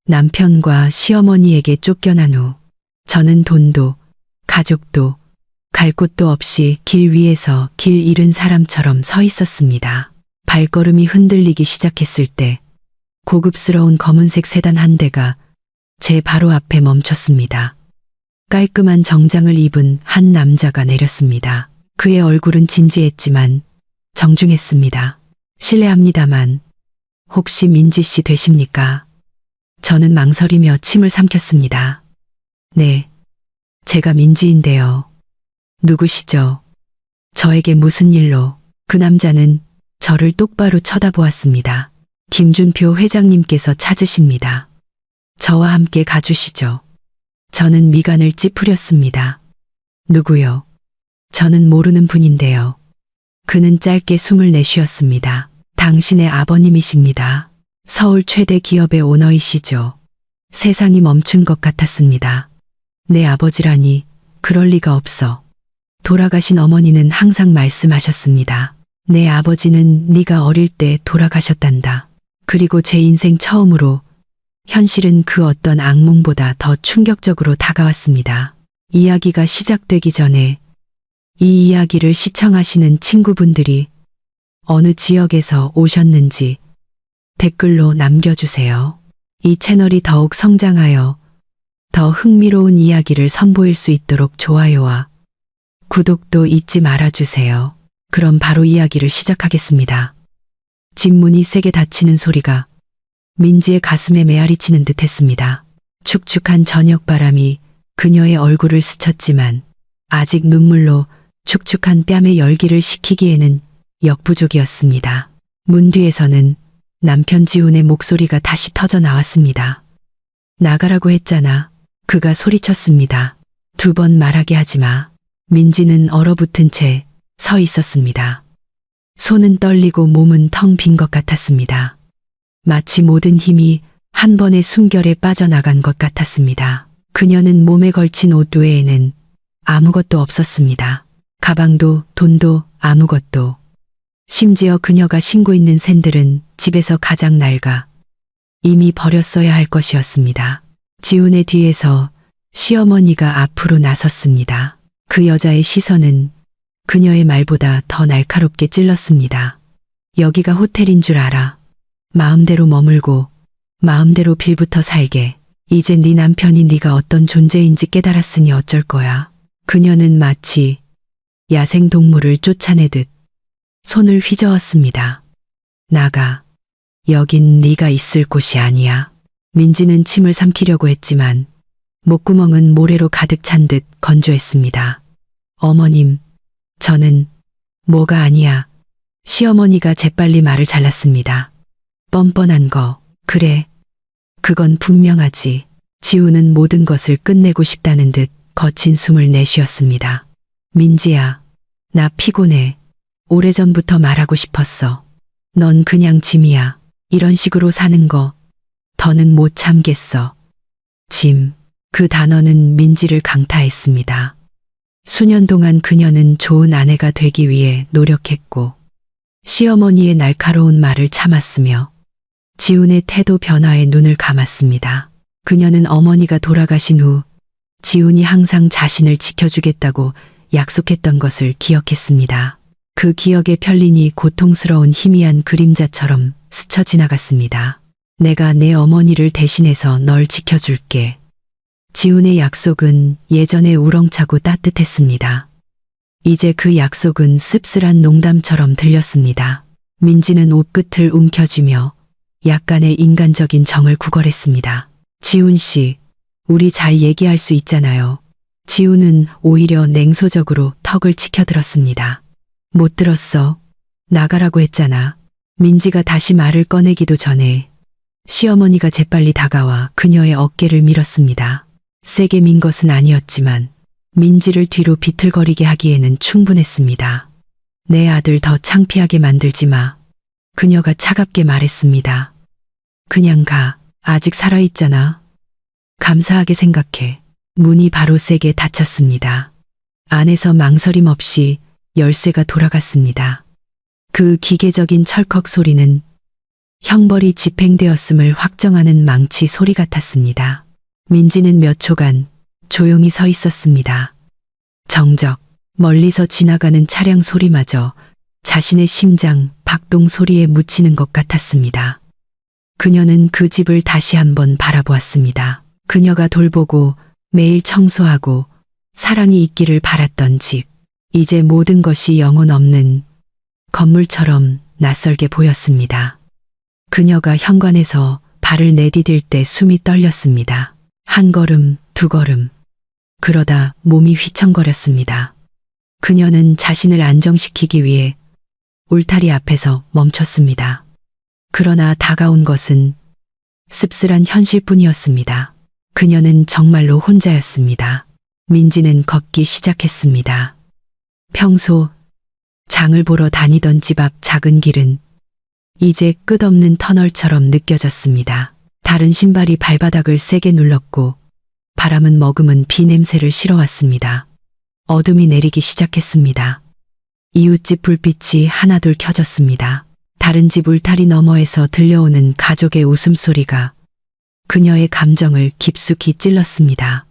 남편과 시어머니에게 쫓겨난 후 저는 돈도 가족도 갈 곳도 없이 길 위에서 길 잃은 사람처럼 서 있었습니다. 발걸음이 흔들리기 시작했을 때 고급스러운 검은색 세단 한 대가 제 바로 앞에 멈췄습니다. 깔끔한 정장을 입은 한 남자가 내렸습니다. 그의 얼굴은 진지했지만 정중했습니다. 실례합니다만 혹시 민지 씨 되십니까? 저는 망설이며 침을 삼켰습니다. 네, 제가 민지인데요. 누구시죠? 저에게 무슨 일로? 그 남자는 저를 똑바로 쳐다보았습니다. 김준표 회장님께서 찾으십니다. 저와 함께 가주시죠. 저는 미간을 찌푸렸습니다. 누구요? 저는 모르는 분인데요. 그는 짧게 숨을 내쉬었습니다. 당신의 아버님이십니다. 서울 최대 기업의 오너이시죠. 세상이 멈춘 것 같았습니다. 내 아버지라니 그럴 리가 없어. 돌아가신 어머니는 항상 말씀하셨습니다. 내 아버지는 네가 어릴 때 돌아가셨단다. 그리고 제 인생 처음으로 현실은 그 어떤 악몽보다 더 충격적으로 다가왔습니다. 이야기가 시작되기 전에 이 이야기를 시청하시는 친구분들이 어느 지역에서 오셨는지 댓글로 남겨주세요. 이 채널이 더욱 성장하여 더 흥미로운 이야기를 선보일 수 있도록 좋아요와 구독도 잊지 말아주세요. 그럼 바로 이야기를 시작하겠습니다. 집 문이 세게 닫히는 소리가 민지의 가슴에 메아리치는 듯 했습니다. 축축한 저녁바람이 그녀의 얼굴을 스쳤지만 아직 눈물로 축축한 뺨의 열기를 식히기에는 역부족이었습니다. 문 뒤에서는 남편 지훈의 목소리가 다시 터져 나왔습니다. 나가라고 했잖아. 그가 소리쳤습니다. 2번 말하게 하지 마. 민지는 얼어붙은 채 서 있었습니다. 손은 떨리고 몸은 텅 빈 것 같았습니다. 마치 모든 힘이 한 번에 숨결에 빠져나간 것 같았습니다. 그녀는 몸에 걸친 옷 외에는 아무것도 없었습니다. 가방도 돈도 아무것도. 심지어 그녀가 신고 있는 샌들은 집에서 가장 낡아 이미 버렸어야 할 것이었습니다. 지훈의 뒤에서 시어머니가 앞으로 나섰습니다. 그 여자의 시선은 그녀의 말보다 더 날카롭게 찔렀습니다. 여기가 호텔인 줄 알아. 마음대로 머물고 마음대로 빌부터 살게. 이제 네 남편이 네가 어떤 존재인지 깨달았으니 어쩔 거야. 그녀는 마치 야생동물을 쫓아내듯 손을 휘저었습니다. 나가. 여긴 네가 있을 곳이 아니야. 민지는 침을 삼키려고 했지만 목구멍은 모래로 가득 찬 듯 건조했습니다. 어머님, 저는 뭐가 아니야. 시어머니가 재빨리 말을 잘랐습니다. 뻔뻔한 거, 그래. 그건 분명하지. 지훈은 모든 것을 끝내고 싶다는 듯 거친 숨을 내쉬었습니다. 민지야, 나 피곤해. 오래전부터 말하고 싶었어. 넌 그냥 짐이야. 이런 식으로 사는 거 더는 못 참겠어. 짐. 그 단어는 민지를 강타했습니다. 수년 동안 그녀는 좋은 아내가 되기 위해 노력했고 시어머니의 날카로운 말을 참았으며 지훈의 태도 변화에 눈을 감았습니다. 그녀는 어머니가 돌아가신 후 지훈이 항상 자신을 지켜주겠다고 약속했던 것을 기억했습니다. 그 기억의 편린이 고통스러운 희미한 그림자처럼 스쳐 지나갔습니다. 내가 내 어머니를 대신해서 널 지켜줄게. 지훈의 약속은 예전에 우렁차고 따뜻했습니다. 이제 그 약속은 씁쓸한 농담처럼 들렸습니다. 민지는 옷끝을 움켜쥐며 약간의 인간적인 정을 구걸했습니다. 지훈 씨, 우리 잘 얘기할 수 있잖아요. 지훈은 오히려 냉소적으로 턱을 치켜들었습니다. 못 들었어. 나가라고 했잖아. 민지가 다시 말을 꺼내기도 전에 시어머니가 재빨리 다가와 그녀의 어깨를 밀었습니다. 세게 민 것은 아니었지만 민지를 뒤로 비틀거리게 하기에는 충분했습니다. 내 아들 더 창피하게 만들지 마. 그녀가 차갑게 말했습니다. 그냥 가. 아직 살아있잖아. 감사하게 생각해. 문이 바로 세게 닫혔습니다. 안에서 망설임 없이 열쇠가 돌아갔습니다. 그 기계적인 철컥 소리는 형벌이 집행되었음을 확정하는 망치 소리 같았습니다. 민지는 몇 초간 조용히 서 있었습니다. 정적, 멀리서 지나가는 차량 소리마저 자신의 심장 박동 소리에 묻히는 것 같았습니다. 그녀는 그 집을 다시 한번 바라보았습니다. 그녀가 돌보고 매일 청소하고 사랑이 있기를 바랐던 집. 이제 모든 것이 영혼 없는 건물처럼 낯설게 보였습니다. 그녀가 현관에서 발을 내디딜 때 숨이 떨렸습니다. 한 걸음, 두 걸음. 그러다 몸이 휘청거렸습니다. 그녀는 자신을 안정시키기 위해 울타리 앞에서 멈췄습니다. 그러나 다가온 것은 씁쓸한 현실뿐이었습니다. 그녀는 정말로 혼자였습니다. 민지는 걷기 시작했습니다. 평소 장을 보러 다니던 집 앞 작은 길은 이제 끝없는 터널처럼 느껴졌습니다. 다른 신발이 발바닥을 세게 눌렀고 바람은 머금은 비 냄새를 실어왔습니다. 어둠이 내리기 시작했습니다. 이웃집 불빛이 하나둘 켜졌습니다. 다른 집 울타리 너머에서 들려오는 가족의 웃음소리가 그녀의 감정을 깊숙이 찔렀습니다.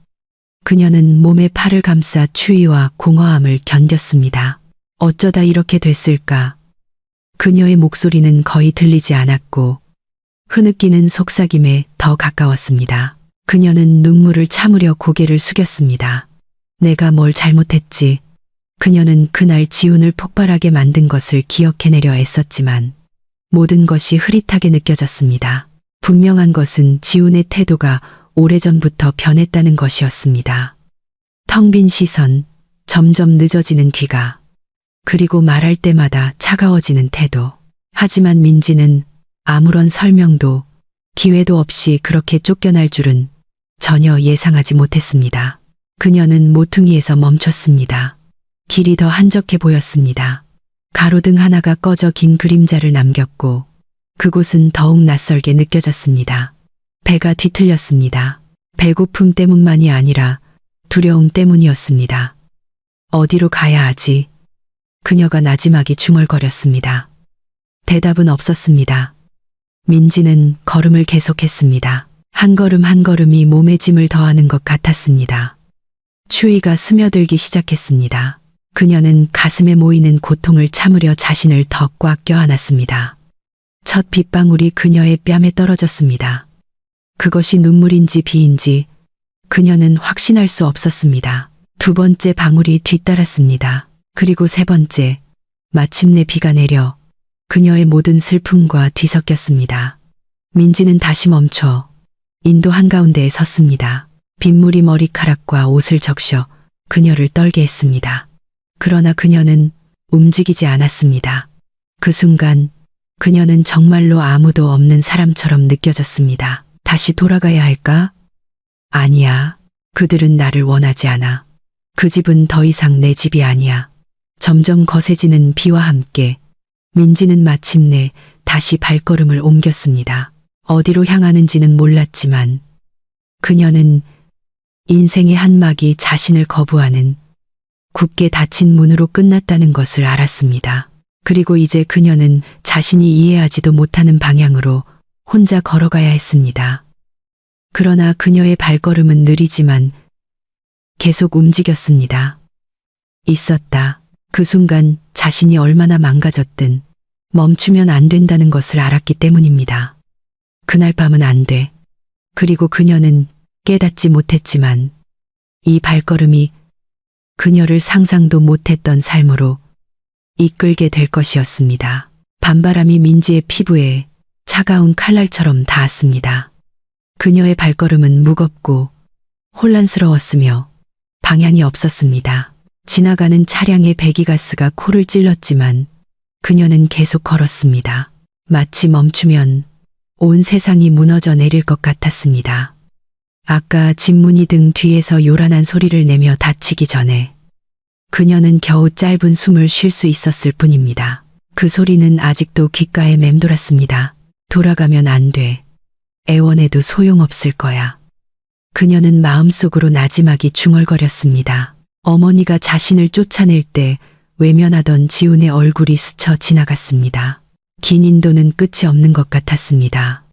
그녀는 몸에 팔을 감싸 추위와 공허함을 견뎠습니다. 어쩌다 이렇게 됐을까? 그녀의 목소리는 거의 들리지 않았고 흐느끼는 속삭임에 더 가까웠습니다. 그녀는 눈물을 참으려 고개를 숙였습니다. 내가 뭘 잘못했지? 그녀는 그날 지훈을 폭발하게 만든 것을 기억해내려 애썼지만 모든 것이 흐릿하게 느껴졌습니다. 분명한 것은 지훈의 태도가 오래전부터 변했다는 것이었습니다. 텅 빈 시선, 점점 늦어지는 귀가, 그리고 말할 때마다 차가워지는 태도. 하지만 민지는 아무런 설명도 기회도 없이 그렇게 쫓겨날 줄은 전혀 예상하지 못했습니다. 그녀는 모퉁이에서 멈췄습니다. 길이 더 한적해 보였습니다. 가로등 하나가 꺼져 긴 그림자를 남겼고 그곳은 더욱 낯설게 느껴졌습니다. 배가 뒤틀렸습니다. 배고픔 때문만이 아니라 두려움 때문이었습니다. 어디로 가야 하지? 그녀가 나지막이 중얼거렸습니다. 대답은 없었습니다. 민지는 걸음을 계속했습니다. 한 걸음 한 걸음이 몸에 짐을 더하는 것 같았습니다. 추위가 스며들기 시작했습니다. 그녀는 가슴에 모이는 고통을 참으려 자신을 더 꽉 껴안았습니다. 첫 빗방울이 그녀의 뺨에 떨어졌습니다. 그것이 눈물인지 비인지 그녀는 확신할 수 없었습니다. 두 번째 방울이 뒤따랐습니다. 그리고 세 번째, 마침내 비가 내려 그녀의 모든 슬픔과 뒤섞였습니다. 민지는 다시 멈춰 인도 한가운데에 섰습니다. 빗물이 머리카락과 옷을 적셔 그녀를 떨게 했습니다. 그러나 그녀는 움직이지 않았습니다. 그 순간 그녀는 정말로 아무도 없는 사람처럼 느껴졌습니다. 다시 돌아가야 할까? 아니야. 그들은 나를 원하지 않아. 그 집은 더 이상 내 집이 아니야. 점점 거세지는 비와 함께 민지는 마침내 다시 발걸음을 옮겼습니다. 어디로 향하는지는 몰랐지만 그녀는 인생의 한 막이 자신을 거부하는 굳게 닫힌 문으로 끝났다는 것을 알았습니다. 그리고 이제 그녀는 자신이 이해하지도 못하는 방향으로 혼자 걸어가야 했습니다. 그러나 그녀의 발걸음은 느리지만 계속 움직였습니다. 있었다. 그 순간 자신이 얼마나 망가졌든 멈추면 안 된다는 것을 알았기 때문입니다. 그날 밤은 안 돼. 그리고 그녀는 깨닫지 못했지만 이 발걸음이 그녀를 상상도 못했던 삶으로 이끌게 될 것이었습니다. 밤바람이 민지의 피부에 차가운 칼날처럼 닿았습니다. 그녀의 발걸음은 무겁고 혼란스러웠으며 방향이 없었습니다. 지나가는 차량의 배기가스가 코를 찔렀지만 그녀는 계속 걸었습니다. 마치 멈추면 온 세상이 무너져 내릴 것 같았습니다. 아까 집문이 등 뒤에서 요란한 소리를 내며 다치기 전에 그녀는 겨우 짧은 숨을 쉴 수 있었을 뿐입니다. 그 소리는 아직도 귓가에 맴돌았습니다. 돌아가면 안 돼. 애원해도 소용없을 거야. 그녀는 마음속으로 나지막이 중얼거렸습니다. 어머니가 자신을 쫓아낼 때 외면하던 지훈의 얼굴이 스쳐 지나갔습니다. 긴 인도는 끝이 없는 것 같았습니다.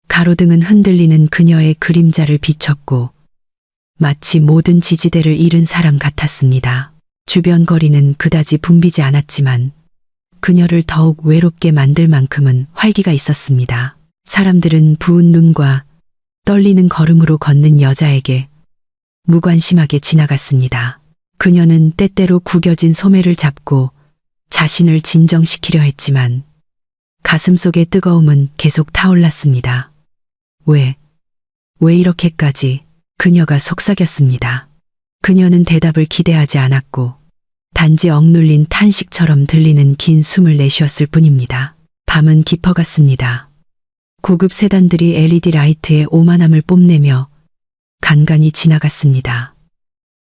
가로등은 흔들리는 그녀의 그림자를 비췄고 마치 모든 지지대를 잃은 사람 같았습니다. 주변 거리는 그다지 붐비지 않았지만 그녀를 더욱 외롭게 만들 만큼은 활기가 있었습니다. 사람들은 부은 눈과 떨리는 걸음으로 걷는 여자에게 무관심하게 지나갔습니다. 그녀는 때때로 구겨진 소매를 잡고 자신을 진정시키려 했지만 가슴속의 뜨거움은 계속 타올랐습니다. 왜 이렇게까지? 그녀가 속삭였습니다. 그녀는 대답을 기대하지 않았고 단지 억눌린 탄식처럼 들리는 긴 숨을 내쉬었을 뿐입니다. 밤은 깊어갔습니다. 고급 세단들이 LED 라이트의 오만함을 뽐내며 간간히 지나갔습니다.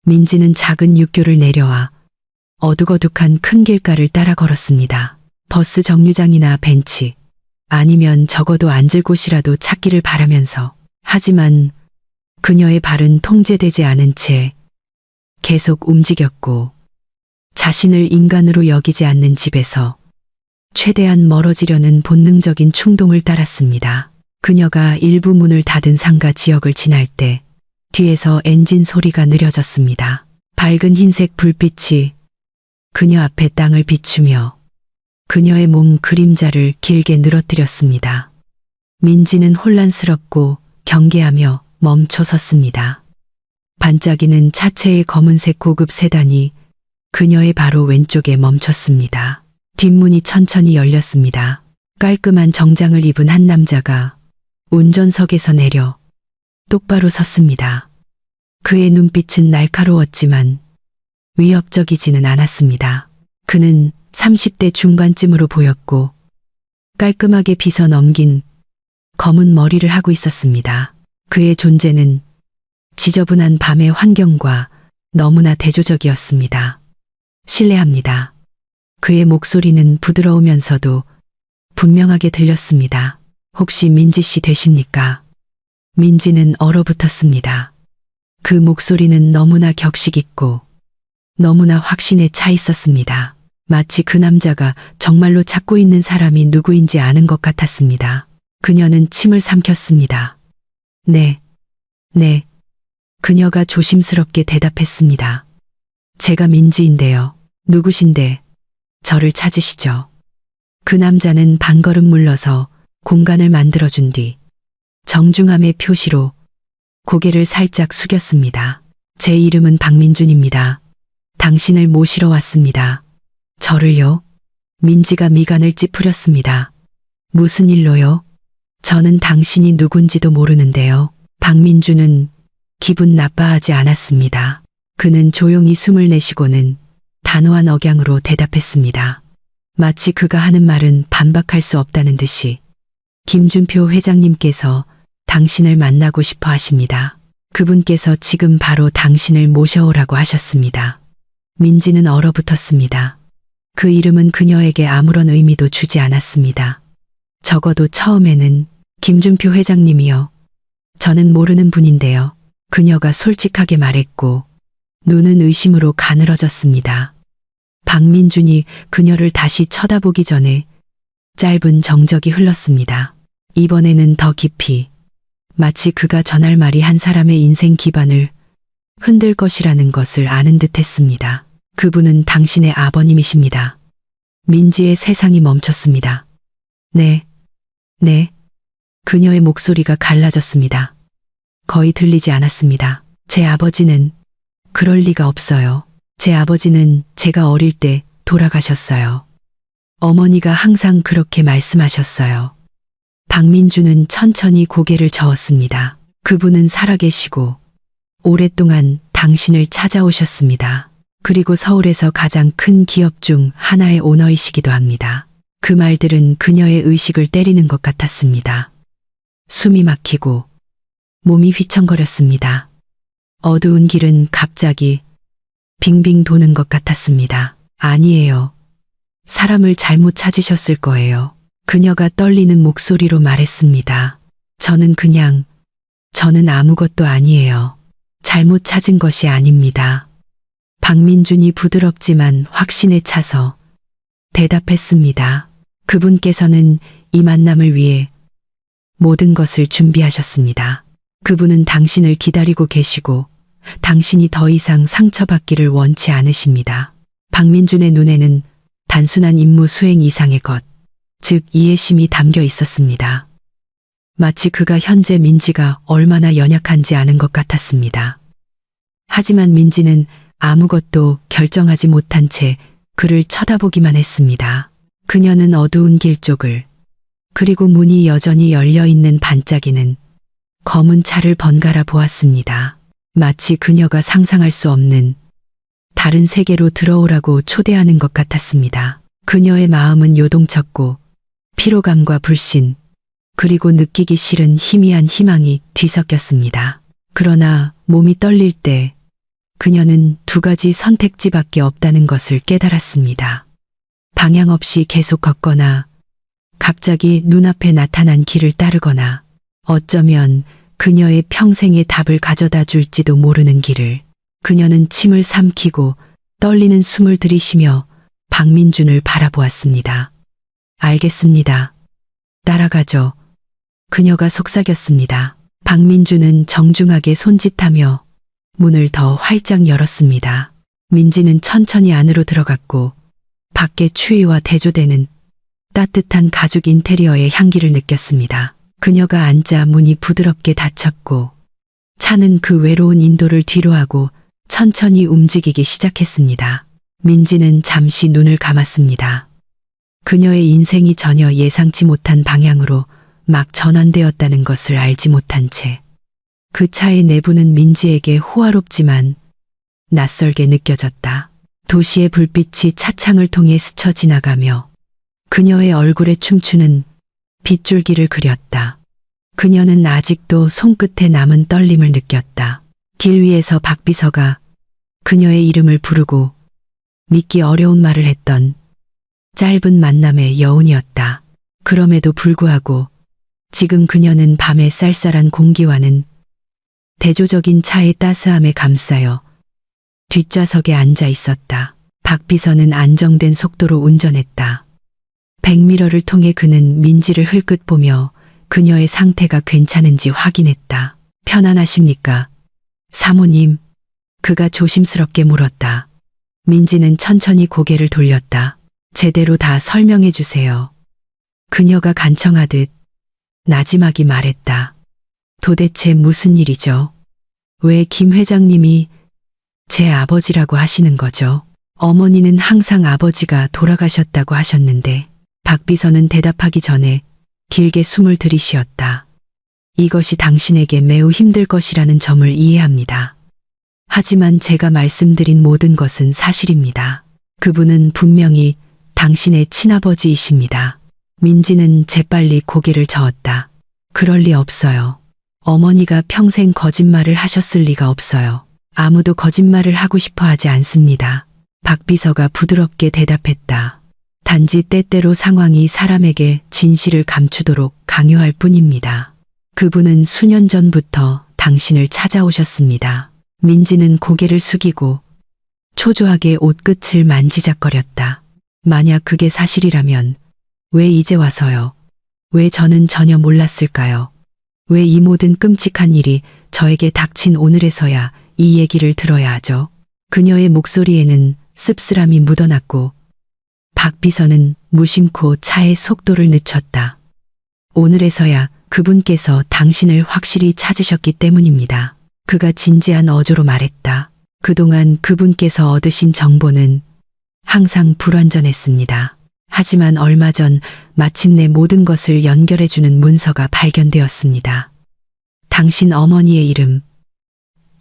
민지는 작은 육교를 내려와 어둑어둑한 큰 길가를 따라 걸었습니다. 버스 정류장이나 벤치, 아니면 적어도 앉을 곳이라도 찾기를 바라면서. 하지만 그녀의 발은 통제되지 않은 채 계속 움직였고 자신을 인간으로 여기지 않는 집에서 최대한 멀어지려는 본능적인 충동을 따랐습니다. 그녀가 일부 문을 닫은 상가 지역을 지날 때 뒤에서 엔진 소리가 느려졌습니다. 밝은 흰색 불빛이 그녀 앞에 땅을 비추며 그녀의 몸 그림자를 길게 늘어뜨렸습니다. 민지는 혼란스럽고 경계하며 멈춰 섰습니다. 반짝이는 차체의 검은색 고급 세단이 그녀의 바로 왼쪽에 멈췄습니다. 뒷문이 천천히 열렸습니다. 깔끔한 정장을 입은 한 남자가 운전석에서 내려 똑바로 섰습니다. 그의 눈빛은 날카로웠지만 위협적이지는 않았습니다. 그는 30대 중반쯤으로 보였고 깔끔하게 빗어 넘긴 검은 머리를 하고 있었습니다. 그의 존재는 지저분한 밤의 환경과 너무나 대조적이었습니다. 실례합니다. 그의 목소리는 부드러우면서도 분명하게 들렸습니다. 혹시 민지 씨 되십니까? 민지는 얼어붙었습니다. 그 목소리는 너무나 격식 있고 너무나 확신에 차 있었습니다. 마치 그 남자가 정말로 찾고 있는 사람이 누구인지 아는 것 같았습니다. 그녀는 침을 삼켰습니다. 네. 그녀가 조심스럽게 대답했습니다. 제가 민지인데요. 누구신데 저를 찾으시죠? 그 남자는 반걸음 물러서 공간을 만들어준 뒤 정중함의 표시로 고개를 살짝 숙였습니다. 제 이름은 박민준입니다. 당신을 모시러 왔습니다. 저를요? 민지가 미간을 찌푸렸습니다. 무슨 일로요? 저는 당신이 누군지도 모르는데요. 박민준은 기분 나빠하지 않았습니다. 그는 조용히 숨을 내쉬고는 단호한 억양으로 대답했습니다. 마치 그가 하는 말은 반박할 수 없다는 듯이. 김준표 회장님께서 당신을 만나고 싶어 하십니다. 그분께서 지금 바로 당신을 모셔오라고 하셨습니다. 민지는 얼어붙었습니다. 그 이름은 그녀에게 아무런 의미도 주지 않았습니다. 적어도 처음에는 김준표 회장님이요. 저는 모르는 분인데요. 그녀가 솔직하게 말했고 눈은 의심으로 가늘어졌습니다. 박민준이 그녀를 다시 쳐다보기 전에 짧은 정적이 흘렀습니다. 이번에는 더 깊이, 마치 그가 전할 말이 한 사람의 인생 기반을 흔들 것이라는 것을 아는 듯 했습니다. 그분은 당신의 아버님이십니다. 민지의 세상이 멈췄습니다. 네. 그녀의 목소리가 갈라졌습니다. 거의 들리지 않았습니다. 제 아버지는 그럴 리가 없어요. 제 아버지는 제가 어릴 때 돌아가셨어요. 어머니가 항상 그렇게 말씀하셨어요. 박민주는 천천히 고개를 저었습니다. 그분은 살아계시고 오랫동안 당신을 찾아오셨습니다. 그리고 서울에서 가장 큰 기업 중 하나의 오너이시기도 합니다. 그 말들은 그녀의 의식을 때리는 것 같았습니다. 숨이 막히고 몸이 휘청거렸습니다. 어두운 길은 갑자기 빙빙 도는 것 같았습니다. 아니에요. 사람을 잘못 찾으셨을 거예요. 그녀가 떨리는 목소리로 말했습니다. 저는 아무것도 아니에요. 잘못 찾은 것이 아닙니다. 박민준이 부드럽지만 확신에 차서 대답했습니다. 그분께서는 이 만남을 위해 모든 것을 준비하셨습니다. 그분은 당신을 기다리고 계시고 당신이 더 이상 상처받기를 원치 않으십니다. 박민준의 눈에는 단순한 임무 수행 이상의 것, 즉 이해심이 담겨 있었습니다. 마치 그가 현재 민지가 얼마나 연약한지 아는 것 같았습니다. 하지만 민지는 아무것도 결정하지 못한 채 그를 쳐다보기만 했습니다. 그녀는 어두운 길 쪽을, 그리고 문이 여전히 열려 있는 반짝이는 검은 차를 번갈아 보았습니다. 마치 그녀가 상상할 수 없는 다른 세계로 들어오라고 초대하는 것 같았습니다. 그녀의 마음은 요동쳤고 피로감과 불신, 그리고 느끼기 싫은 희미한 희망이 뒤섞였습니다. 그러나 몸이 떨릴 때 그녀는 두 가지 선택지밖에 없다는 것을 깨달았습니다. 방향 없이 계속 걷거나 갑자기 눈앞에 나타난 길을 따르거나 어쩌면 그녀의 평생의 답을 가져다 줄지도 모르는 길을. 그녀는 침을 삼키고 떨리는 숨을 들이쉬며 박민준을 바라보았습니다. 알겠습니다. 따라가죠. 그녀가 속삭였습니다. 박민준은 정중하게 손짓하며 문을 더 활짝 열었습니다. 민지는 천천히 안으로 들어갔고 밖의 추위와 대조되는 따뜻한 가죽 인테리어의 향기를 느꼈습니다. 그녀가 앉자 문이 부드럽게 닫혔고 차는 그 외로운 인도를 뒤로하고 천천히 움직이기 시작했습니다. 민지는 잠시 눈을 감았습니다. 그녀의 인생이 전혀 예상치 못한 방향으로 막 전환되었다는 것을 알지 못한 채 그 차의 내부는 민지에게 호화롭지만 낯설게 느껴졌다. 도시의 불빛이 차창을 통해 스쳐 지나가며 그녀의 얼굴에 춤추는 빗줄기를 그렸다. 그녀는 아직도 손끝에 남은 떨림을 느꼈다. 길 위에서 박비서가 그녀의 이름을 부르고 믿기 어려운 말을 했던 짧은 만남의 여운이었다. 그럼에도 불구하고 지금 그녀는 밤의 쌀쌀한 공기와는 대조적인 차의 따스함에 감싸여 뒷좌석에 앉아 있었다. 박비서는 안정된 속도로 운전했다. 백미러를 통해 그는 민지를 흘끗 보며 그녀의 상태가 괜찮은지 확인했다. 편안하십니까? 사모님, 그가 조심스럽게 물었다. 민지는 천천히 고개를 돌렸다. 제대로 다 설명해 주세요. 그녀가 간청하듯 나지막이 말했다. 도대체 무슨 일이죠? 왜 김 회장님이 제 아버지라고 하시는 거죠? 어머니는 항상 아버지가 돌아가셨다고 하셨는데. 박비서는 대답하기 전에 길게 숨을 들이쉬었다. 이것이 당신에게 매우 힘들 것이라는 점을 이해합니다. 하지만 제가 말씀드린 모든 것은 사실입니다. 그분은 분명히 당신의 친아버지이십니다. 민지는 재빨리 고개를 저었다. 그럴 리 없어요. 어머니가 평생 거짓말을 하셨을 리가 없어요. 아무도 거짓말을 하고 싶어 하지 않습니다. 박비서가 부드럽게 대답했다. 단지 때때로 상황이 사람에게 진실을 감추도록 강요할 뿐입니다. 그분은 수년 전부터 당신을 찾아오셨습니다. 민지는 고개를 숙이고 초조하게 옷끝을 만지작거렸다. 만약 그게 사실이라면 왜 이제 와서요? 왜 저는 전혀 몰랐을까요? 왜 이 모든 끔찍한 일이 저에게 닥친 오늘에서야 이 얘기를 들어야 하죠? 그녀의 목소리에는 씁쓸함이 묻어났고 박비서는 무심코 차의 속도를 늦췄다. 오늘에서야 그분께서 당신을 확실히 찾으셨기 때문입니다. 그가 진지한 어조로 말했다. 그동안 그분께서 얻으신 정보는 항상 불완전했습니다. 하지만 얼마 전 마침내 모든 것을 연결해주는 문서가 발견되었습니다. 당신 어머니의 이름,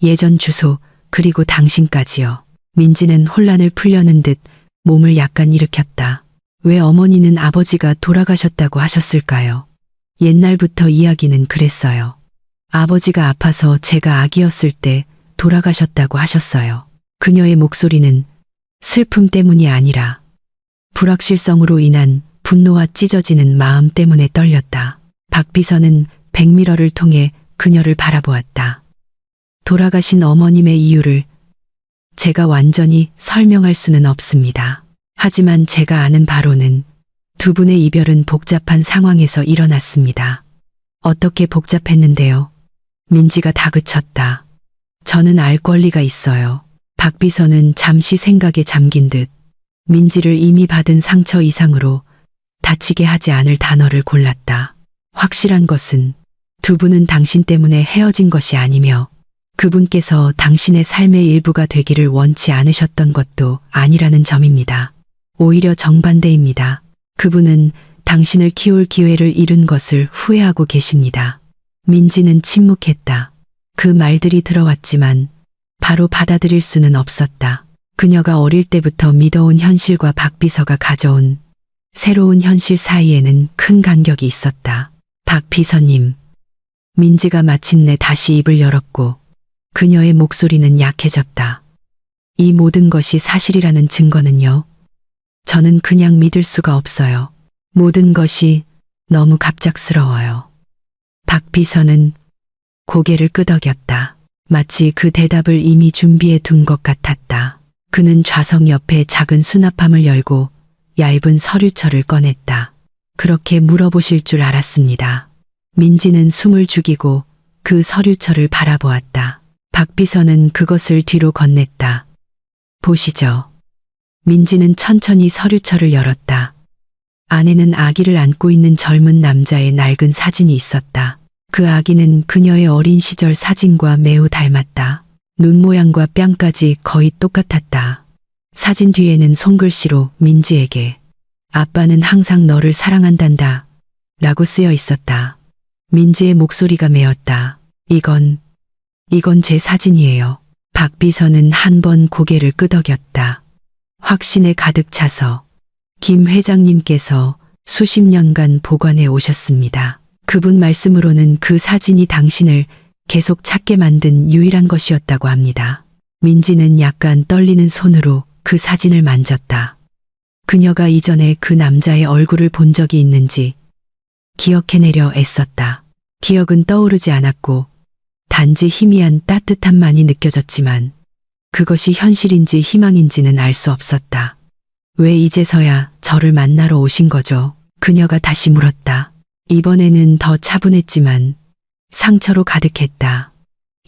예전 주소, 그리고 당신까지요. 민지는 혼란을 풀려는 듯 몸을 약간 일으켰다. 왜 어머니는 아버지가 돌아가셨다고 하셨을까요? 옛날부터 이야기는 그랬어요. 아버지가 아파서 제가 아기였을 때 돌아가셨다고 하셨어요. 그녀의 목소리는 슬픔 때문이 아니라 불확실성으로 인한 분노와 찢어지는 마음 때문에 떨렸다. 박비서는 백미러를 통해 그녀를 바라보았다. 돌아가신 어머님의 이유를 제가 완전히 설명할 수는 없습니다. 하지만 제가 아는 바로는 두 분의 이별은 복잡한 상황에서 일어났습니다. 어떻게 복잡했는데요? 민지가 다그쳤다. 저는 알 권리가 있어요. 박 비서는 잠시 생각에 잠긴 듯 민지를 이미 받은 상처 이상으로 다치게 하지 않을 단어를 골랐다. 확실한 것은 두 분은 당신 때문에 헤어진 것이 아니며 그분께서 당신의 삶의 일부가 되기를 원치 않으셨던 것도 아니라는 점입니다. 오히려 정반대입니다. 그분은 당신을 키울 기회를 잃은 것을 후회하고 계십니다. 민지는 침묵했다. 그 말들이 들어왔지만 바로 받아들일 수는 없었다. 그녀가 어릴 때부터 믿어온 현실과 박 비서가 가져온 새로운 현실 사이에는 큰 간격이 있었다. 박 비서님. 민지가 마침내 다시 입을 열었고 그녀의 목소리는 약해졌다. 이 모든 것이 사실이라는 증거는요? 저는 그냥 믿을 수가 없어요. 모든 것이 너무 갑작스러워요. 박 비서는 고개를 끄덕였다. 마치 그 대답을 이미 준비해 둔 것 같았다. 그는 좌석 옆에 작은 수납함을 열고 얇은 서류철을 꺼냈다. 그렇게 물어보실 줄 알았습니다. 민지는 숨을 죽이고 그 서류철을 바라보았다. 박 비서는 그것을 뒤로 건넸다. 보시죠. 민지는 천천히 서류철을 열었다. 안에는 아기를 안고 있는 젊은 남자의 낡은 사진이 있었다. 그 아기는 그녀의 어린 시절 사진과 매우 닮았다. 눈 모양과 뺨까지 거의 똑같았다. 사진 뒤에는 손글씨로 민지에게 아빠는 항상 너를 사랑한단다 라고 쓰여 있었다. 민지의 목소리가 메었다. 이건 제 사진이에요. 박 비서는 한 번 고개를 끄덕였다. 확신에 가득 차서 김 회장님께서 수십 년간 보관해 오셨습니다. 그분 말씀으로는 그 사진이 당신을 계속 찾게 만든 유일한 것이었다고 합니다. 민지는 약간 떨리는 손으로 그 사진을 만졌다. 그녀가 이전에 그 남자의 얼굴을 본 적이 있는지 기억해내려 애썼다. 기억은 떠오르지 않았고 단지 희미한 따뜻함만이 느껴졌지만 그것이 현실인지 희망인지는 알 수 없었다. 왜 이제서야 저를 만나러 오신 거죠? 그녀가 다시 물었다. 이번에는 더 차분했지만 상처로 가득했다.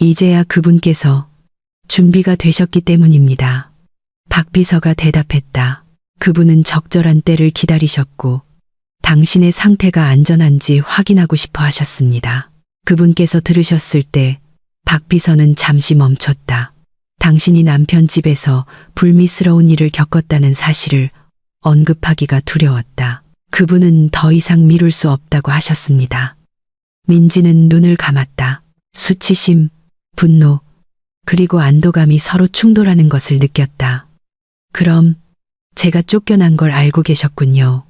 이제야 그분께서 준비가 되셨기 때문입니다. 박 비서가 대답했다. 그분은 적절한 때를 기다리셨고 당신의 상태가 안전한지 확인하고 싶어 하셨습니다. 그분께서 들으셨을 때 박 비서는 잠시 멈췄다. 당신이 남편 집에서 불미스러운 일을 겪었다는 사실을 언급하기가 두려웠다. 그분은 더 이상 미룰 수 없다고 하셨습니다. 민지는 눈을 감았다. 수치심, 분노, 그리고 안도감이 서로 충돌하는 것을 느꼈다. 그럼 제가 쫓겨난 걸 알고 계셨군요.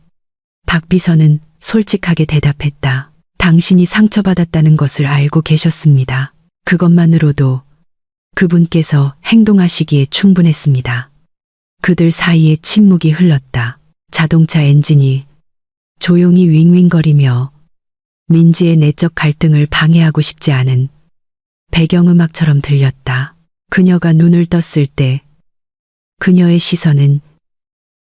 박 비서는 솔직하게 대답했다. 당신이 상처받았다는 것을 알고 계셨습니다. 그것만으로도 그분께서 행동하시기에 충분했습니다. 그들 사이에 침묵이 흘렀다. 자동차 엔진이 조용히 윙윙거리며 민지의 내적 갈등을 방해하고 싶지 않은 배경음악처럼 들렸다. 그녀가 눈을 떴을 때 그녀의 시선은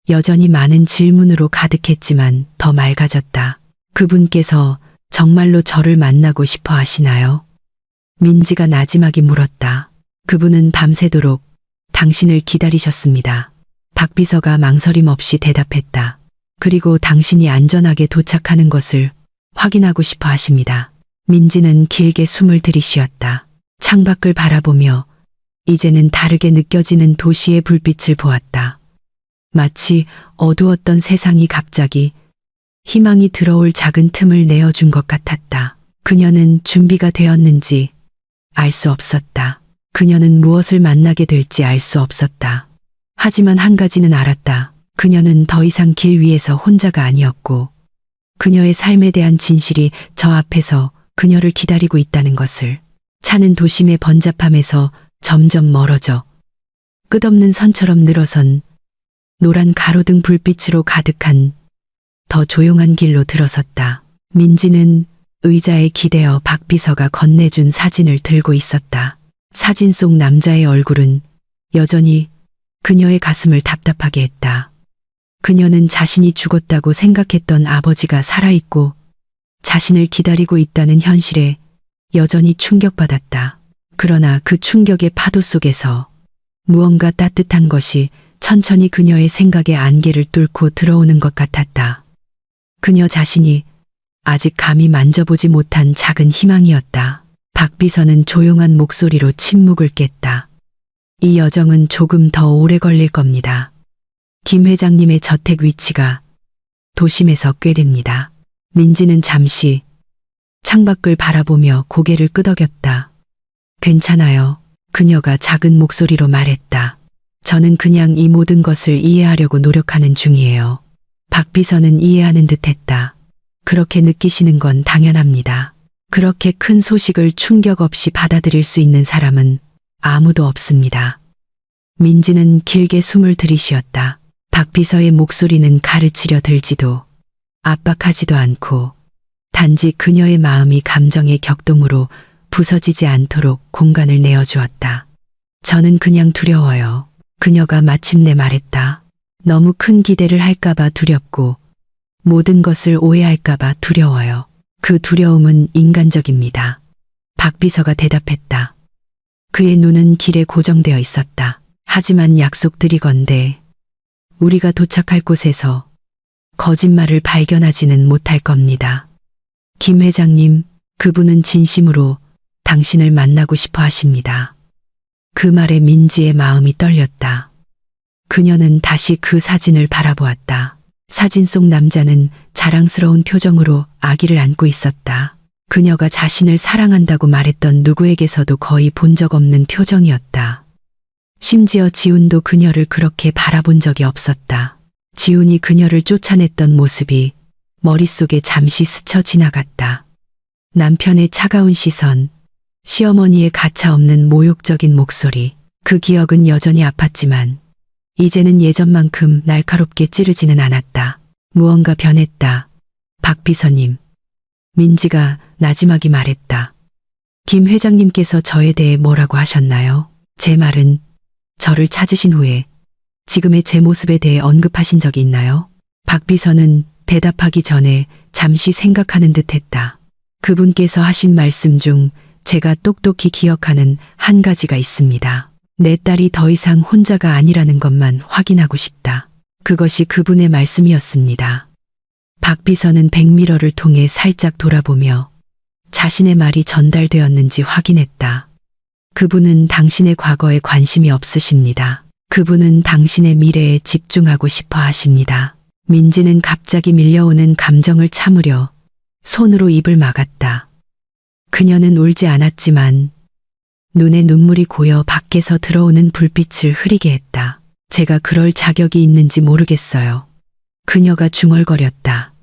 여전히 많은 질문으로 가득했지만 더 맑아졌다. 그분께서 정말로 저를 만나고 싶어 하시나요? 민지가 나지막이 물었다. 그분은 밤새도록 당신을 기다리셨습니다. 박 비서가 망설임 없이 대답했다. 그리고 당신이 안전하게 도착하는 것을 확인하고 싶어 하십니다. 민지는 길게 숨을 들이쉬었다. 창밖을 바라보며 이제는 다르게 느껴지는 도시의 불빛을 보았다. 마치 어두웠던 세상이 갑자기 희망이 들어올 작은 틈을 내어준 것 같았다. 그녀는 준비가 되었는지 알 수 없었다. 그녀는 무엇을 만나게 될지 알 수 없었다. 하지만 한 가지는 알았다. 그녀는 더 이상 길 위에서 혼자가 아니었고 그녀의 삶에 대한 진실이 저 앞에서 그녀를 기다리고 있다는 것을. 차는 도심의 번잡함에서 점점 멀어져 끝없는 선처럼 늘어선 노란 가로등 불빛으로 가득한 더 조용한 길로 들어섰다. 민지는 의자에 기대어 박 비서가 건네준 사진을 들고 있었다. 사진 속 남자의 얼굴은 여전히 그녀의 가슴을 답답하게 했다. 그녀는 자신이 죽었다고 생각했던 아버지가 살아있고 자신을 기다리고 있다는 현실에 여전히 충격받았다. 그러나 그 충격의 파도 속에서 무언가 따뜻한 것이 천천히 그녀의 생각의 안개를 뚫고 들어오는 것 같았다. 그녀 자신이 아직 감히 만져보지 못한 작은 희망이었다. 박 비서는 조용한 목소리로 침묵을 깼다. 이 여정은 조금 더 오래 걸릴 겁니다. 김 회장님의 저택 위치가 도심에서 꽤 됩니다. 민지는 잠시 창밖을 바라보며 고개를 끄덕였다. 괜찮아요. 그녀가 작은 목소리로 말했다. 저는 그냥 이 모든 것을 이해하려고 노력하는 중이에요. 박 비서는 이해하는 듯했다. 그렇게 느끼시는 건 당연합니다. 그렇게 큰 소식을 충격 없이 받아들일 수 있는 사람은 아무도 없습니다. 민지는 길게 숨을 들이쉬었다. 박 비서의 목소리는 가르치려 들지도 압박하지도 않고 단지 그녀의 마음이 감정의 격동으로 부서지지 않도록 공간을 내어주었다. 저는 그냥 두려워요. 그녀가 마침내 말했다. 너무 큰 기대를 할까봐 두렵고 모든 것을 오해할까봐 두려워요. 그 두려움은 인간적입니다. 박 비서가 대답했다. 그의 눈은 길에 고정되어 있었다. 하지만 약속드리건대 우리가 도착할 곳에서 거짓말을 발견하지는 못할 겁니다. 김 회장님, 그분은 진심으로 당신을 만나고 싶어 하십니다. 그 말에 민지의 마음이 떨렸다. 그녀는 다시 그 사진을 바라보았다. 사진 속 남자는 자랑스러운 표정으로 아기를 안고 있었다. 그녀가 자신을 사랑한다고 말했던 누구에게서도 거의 본 적 없는 표정이었다. 심지어 지훈도 그녀를 그렇게 바라본 적이 없었다. 지훈이 그녀를 쫓아냈던 모습이 머릿속에 잠시 스쳐 지나갔다. 남편의 차가운 시선, 시어머니의 가차없는 모욕적인 목소리, 그 기억은 여전히 아팠지만 이제는 예전만큼 날카롭게 찌르지는 않았다. 무언가 변했다. 박 비서님. 민지가 나지막이 말했다. 김 회장님께서 저에 대해 뭐라고 하셨나요? 제 말은 저를 찾으신 후에 지금의 제 모습에 대해 언급하신 적이 있나요? 박 비서는 대답하기 전에 잠시 생각하는 듯 했다. 그분께서 하신 말씀 중 제가 똑똑히 기억하는 한 가지가 있습니다. 내 딸이 더 이상 혼자가 아니라는 것만 확인하고 싶다. 그것이 그분의 말씀이었습니다. 박 비서는 백미러를 통해 살짝 돌아보며 자신의 말이 전달되었는지 확인했다. 그분은 당신의 과거에 관심이 없으십니다. 그분은 당신의 미래에 집중하고 싶어 하십니다. 민지는 갑자기 밀려오는 감정을 참으려 손으로 입을 막았다. 그녀는 울지 않았지만 눈에 눈물이 고여 밖에서 들어오는 불빛을 흐리게 했다. 제가 그럴 자격이 있는지 모르겠어요. 그녀가 중얼거렸다.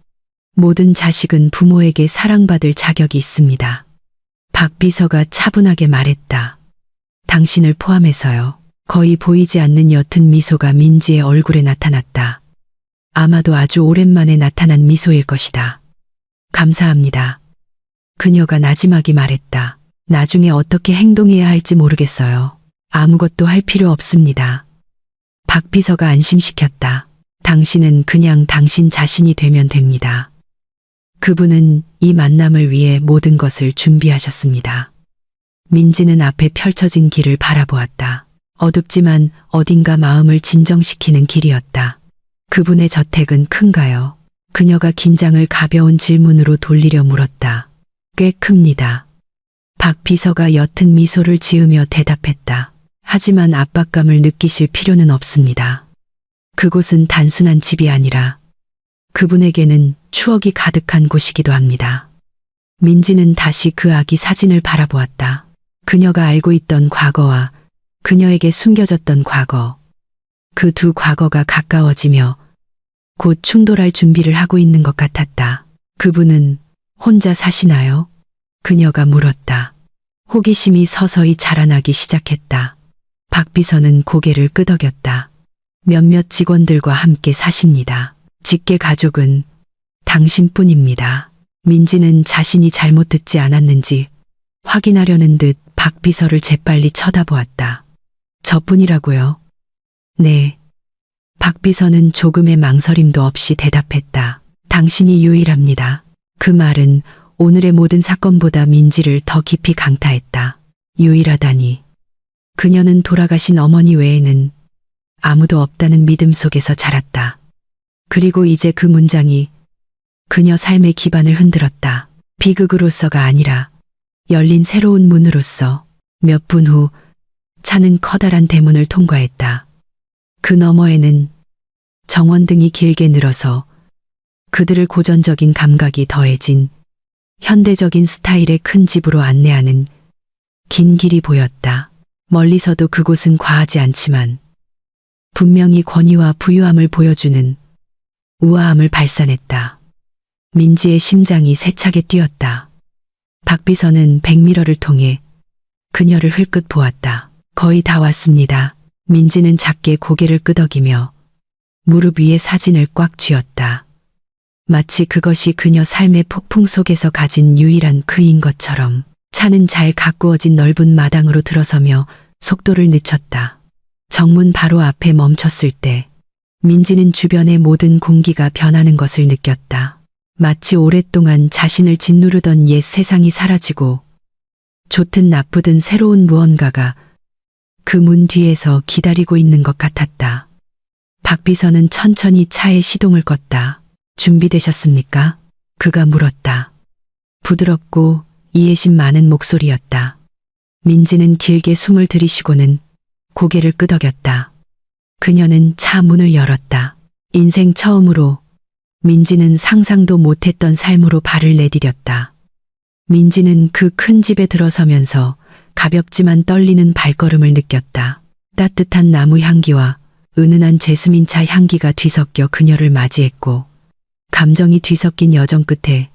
모든 자식은 부모에게 사랑받을 자격이 있습니다. 박 비서가 차분하게 말했다. 당신을 포함해서요. 거의 보이지 않는 옅은 미소가 민지의 얼굴에 나타났다. 아마도 아주 오랜만에 나타난 미소일 것이다. 감사합니다. 그녀가 나지막이 말했다. 나중에 어떻게 행동해야 할지 모르겠어요. 아무것도 할 필요 없습니다. 박 비서가 안심시켰다. 당신은 그냥 당신 자신이 되면 됩니다. 그분은 이 만남을 위해 모든 것을 준비하셨습니다. 민지는 앞에 펼쳐진 길을 바라보았다. 어둡지만 어딘가 마음을 진정시키는 길이었다. 그분의 저택은 큰가요? 그녀가 긴장을 가벼운 질문으로 돌리려 물었다. 꽤 큽니다. 박 비서가 옅은 미소를 지으며 대답했다. 하지만 압박감을 느끼실 필요는 없습니다. 그곳은 단순한 집이 아니라 그분에게는 추억이 가득한 곳이기도 합니다. 민지는 다시 그 아기 사진을 바라보았다. 그녀가 알고 있던 과거와 그녀에게 숨겨졌던 과거. 그 두 과거가 가까워지며 곧 충돌할 준비를 하고 있는 것 같았다. 그분은 혼자 사시나요? 그녀가 물었다. 호기심이 서서히 자라나기 시작했다. 박 비서는 고개를 끄덕였다. 몇몇 직원들과 함께 사십니다. 직계 가족은 당신뿐입니다. 민지는 자신이 잘못 듣지 않았는지 확인하려는 듯 박 비서를 재빨리 쳐다보았다. 저뿐이라고요? 네. 박비서는 조금의 망설임도 없이 대답했다. 당신이 유일합니다. 그 말은 오늘의 모든 사건보다 민지를 더 깊이 강타했다. 유일하다니. 그녀는 돌아가신 어머니 외에는 아무도 없다는 믿음 속에서 자랐다. 그리고 이제 그 문장이 그녀 삶의 기반을 흔들었다. 비극으로서가 아니라 열린 새로운 문으로서. 몇 분 후 차는 커다란 대문을 통과했다. 그 너머에는 정원등이 길게 늘어서 그들을 고전적인 감각이 더해진 현대적인 스타일의 큰 집으로 안내하는 긴 길이 보였다. 멀리서도 그곳은 과하지 않지만 분명히 권위와 부유함을 보여주는 우아함을 발산했다. 민지의 심장이 세차게 뛰었다. 박비서는 백미러를 통해 그녀를 흘끗 보았다. 거의 다 왔습니다. 민지는 작게 고개를 끄덕이며 무릎 위에 사진을 꽉 쥐었다. 마치 그것이 그녀 삶의 폭풍 속에서 가진 유일한 그인 것처럼. 차는 잘 가꾸어진 넓은 마당으로 들어서며 속도를 늦췄다. 정문 바로 앞에 멈췄을 때 민지는 주변의 모든 공기가 변하는 것을 느꼈다. 마치 오랫동안 자신을 짓누르던 옛 세상이 사라지고 좋든 나쁘든 새로운 무언가가 그 문 뒤에서 기다리고 있는 것 같았다. 박비서는 천천히 차에 시동을 껐다. 준비되셨습니까? 그가 물었다. 부드럽고 이해심 많은 목소리였다. 민지는 길게 숨을 들이쉬고는 고개를 끄덕였다. 그녀는 차 문을 열었다. 인생 처음으로 민지는 상상도 못했던 삶으로 발을 내디뎠다. 민지는 그 큰 집에 들어서면서 가볍지만 떨리는 발걸음을 느꼈다. 따뜻한 나무 향기와 은은한 제스민차 향기가 뒤섞여 그녀를 맞이했고 감정이 뒤섞인 여정 끝에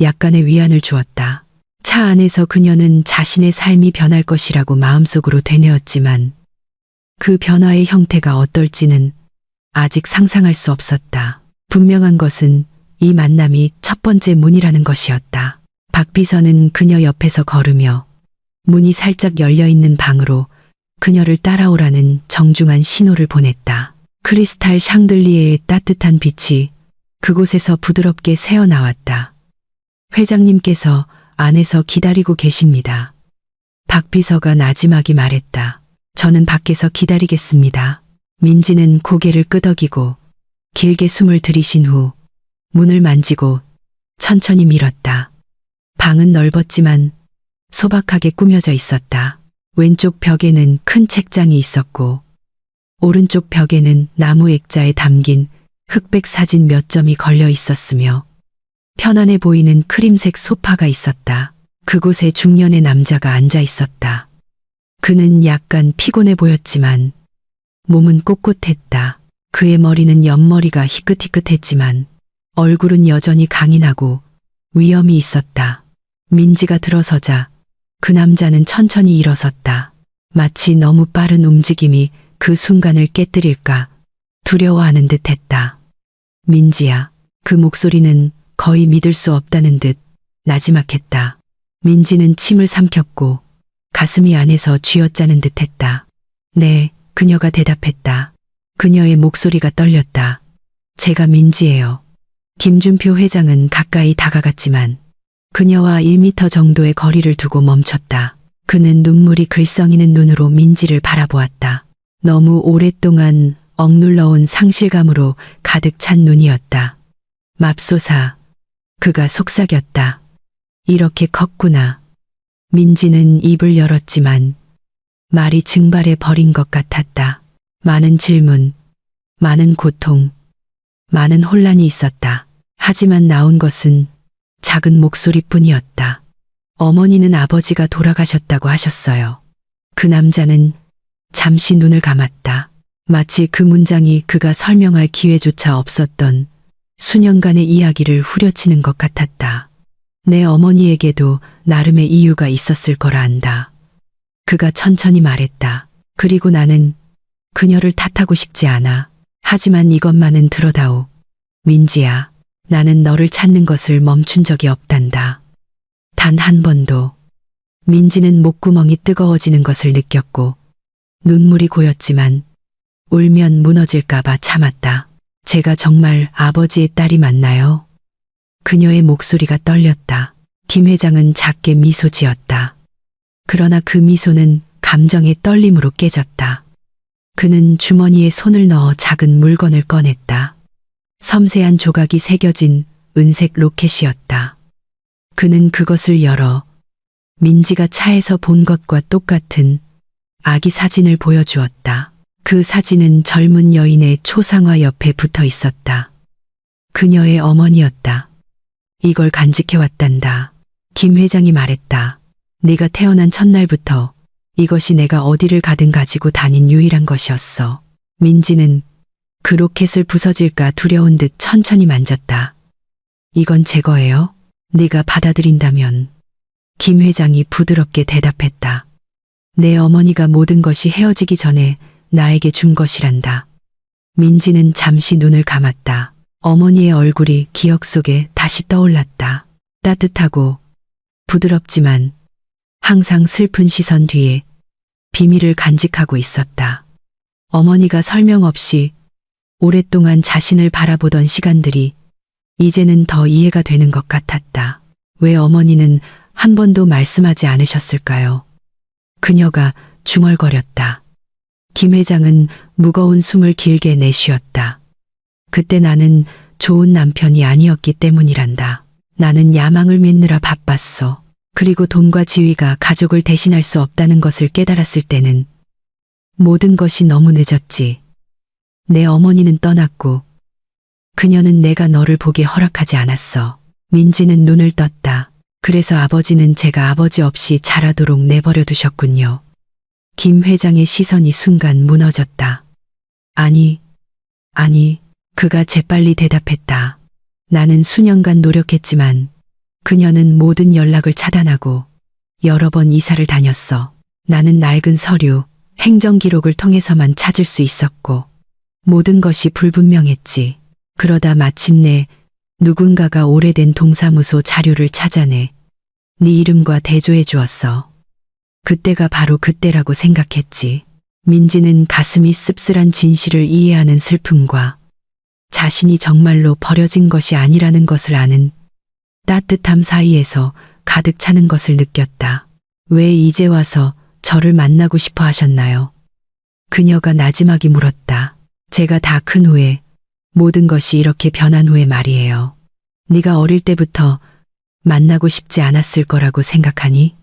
약간의 위안을 주었다. 차 안에서 그녀는 자신의 삶이 변할 것이라고 마음속으로 되뇌었지만 그 변화의 형태가 어떨지는 아직 상상할 수 없었다. 분명한 것은 이 만남이 첫 번째 문이라는 것이었다. 박비서는 그녀 옆에서 걸으며 문이 살짝 열려있는 방으로 그녀를 따라오라는 정중한 신호를 보냈다. 크리스탈 샹들리에의 따뜻한 빛이 그곳에서 부드럽게 새어나왔다. 회장님께서 안에서 기다리고 계십니다. 박비서가 나지막이 말했다. 저는 밖에서 기다리겠습니다. 민지는 고개를 끄덕이고 길게 숨을 들이신 후 문을 만지고 천천히 밀었다. 방은 넓었지만 소박하게 꾸며져 있었다. 왼쪽 벽에는 큰 책장이 있었고 오른쪽 벽에는 나무 액자에 담긴 흑백 사진 몇 점이 걸려 있었으며 편안해 보이는 크림색 소파가 있었다. 그곳에 중년의 남자가 앉아 있었다. 그는 약간 피곤해 보였지만 몸은 꼿꼿했다. 그의 머리는 옆머리가 희끗희끗했지만 얼굴은 여전히 강인하고 위엄이 있었다. 민지가 들어서자 그 남자는 천천히 일어섰다. 마치 너무 빠른 움직임이 그 순간을 깨뜨릴까 두려워하는 듯 했다. 민지야. 그 목소리는 거의 믿을 수 없다는 듯 나지막했다. 민지는 침을 삼켰고 가슴이 안에서 쥐어짜는 듯 했다. 네, 그녀가 대답했다. 그녀의 목소리가 떨렸다. 제가 민지예요. 김준표 회장은 가까이 다가갔지만 그녀와 1미터 정도의 거리를 두고 멈췄다. 그는 눈물이 글썽이는 눈으로 민지를 바라보았다. 너무 오랫동안 억눌러온 상실감으로 가득 찬 눈이었다. 맙소사. 그가 속삭였다. 이렇게 컸구나. 민지는 입을 열었지만 말이 증발해 버린 것 같았다. 많은 질문, 많은 고통, 많은 혼란이 있었다. 하지만 나온 것은 작은 목소리뿐이었다. 어머니는 아버지가 돌아가셨다고 하셨어요. 그 남자는 잠시 눈을 감았다. 마치 그 문장이 그가 설명할 기회조차 없었던 수년간의 이야기를 후려치는 것 같았다. 내 어머니에게도 나름의 이유가 있었을 거라 안다. 그가 천천히 말했다. 그리고 나는 그녀를 탓하고 싶지 않아. 하지만 이것만은 들어다오. 민지야, 나는 너를 찾는 것을 멈춘 적이 없단다. 단 한 번도. 민지는 목구멍이 뜨거워지는 것을 느꼈고 눈물이 고였지만 울면 무너질까봐 참았다. 제가 정말 아버지의 딸이 맞나요? 그녀의 목소리가 떨렸다. 김 회장은 작게 미소 지었다. 그러나 그 미소는 감정의 떨림으로 깨졌다. 그는 주머니에 손을 넣어 작은 물건을 꺼냈다. 섬세한 조각이 새겨진 은색 로켓이었다. 그는 그것을 열어 민지가 차에서 본 것과 똑같은 아기 사진을 보여주었다. 그 사진은 젊은 여인의 초상화 옆에 붙어 있었다. 그녀의 어머니였다. 이걸 간직해왔단다. 김 회장이 말했다. 네가 태어난 첫날부터 이것이 내가 어디를 가든 가지고 다닌 유일한 것이었어. 민지는 그 로켓을 부서질까 두려운 듯 천천히 만졌다. 이건 제 거예요? 네가 받아들인다면. 김 회장이 부드럽게 대답했다. 내 어머니가 모든 것이 헤어지기 전에 나에게 준 것이란다. 민지는 잠시 눈을 감았다. 어머니의 얼굴이 기억 속에 다시 떠올랐다. 따뜻하고 부드럽지만 항상 슬픈 시선 뒤에 비밀을 간직하고 있었다. 어머니가 설명 없이 오랫동안 자신을 바라보던 시간들이 이제는 더 이해가 되는 것 같았다. 왜 어머니는 한 번도 말씀하지 않으셨을까요? 그녀가 중얼거렸다. 김 회장은 무거운 숨을 길게 내쉬었다. 그때 나는 좋은 남편이 아니었기 때문이란다. 나는 야망을 맺느라 바빴어. 그리고 돈과 지위가 가족을 대신할 수 없다는 것을 깨달았을 때는 모든 것이 너무 늦었지. 내 어머니는 떠났고 그녀는 내가 너를 보게 허락하지 않았어. 민지는 눈을 떴다. 그래서 아버지는 제가 아버지 없이 자라도록 내버려 두셨군요. 김 회장의 시선이 순간 무너졌다. 아니, 그가 재빨리 대답했다. 나는 수년간 노력했지만 그녀는 모든 연락을 차단하고 여러 번 이사를 다녔어. 나는 낡은 서류, 행정 기록을 통해서만 찾을 수 있었고 모든 것이 불분명했지. 그러다 마침내 누군가가 오래된 동사무소 자료를 찾아내 네 이름과 대조해 주었어. 그때가 바로 그때라고 생각했지. 민지는 가슴이 씁쓸한 진실을 이해하는 슬픔과 자신이 정말로 버려진 것이 아니라는 것을 아는 따뜻함 사이에서 가득 차는 것을 느꼈다. 왜 이제 와서 저를 만나고 싶어 하셨나요? 그녀가 나지막이 물었다. 제가 다 큰 후에 모든 것이 이렇게 변한 후에 말이에요. 네가 어릴 때부터 만나고 싶지 않았을 거라고 생각하니?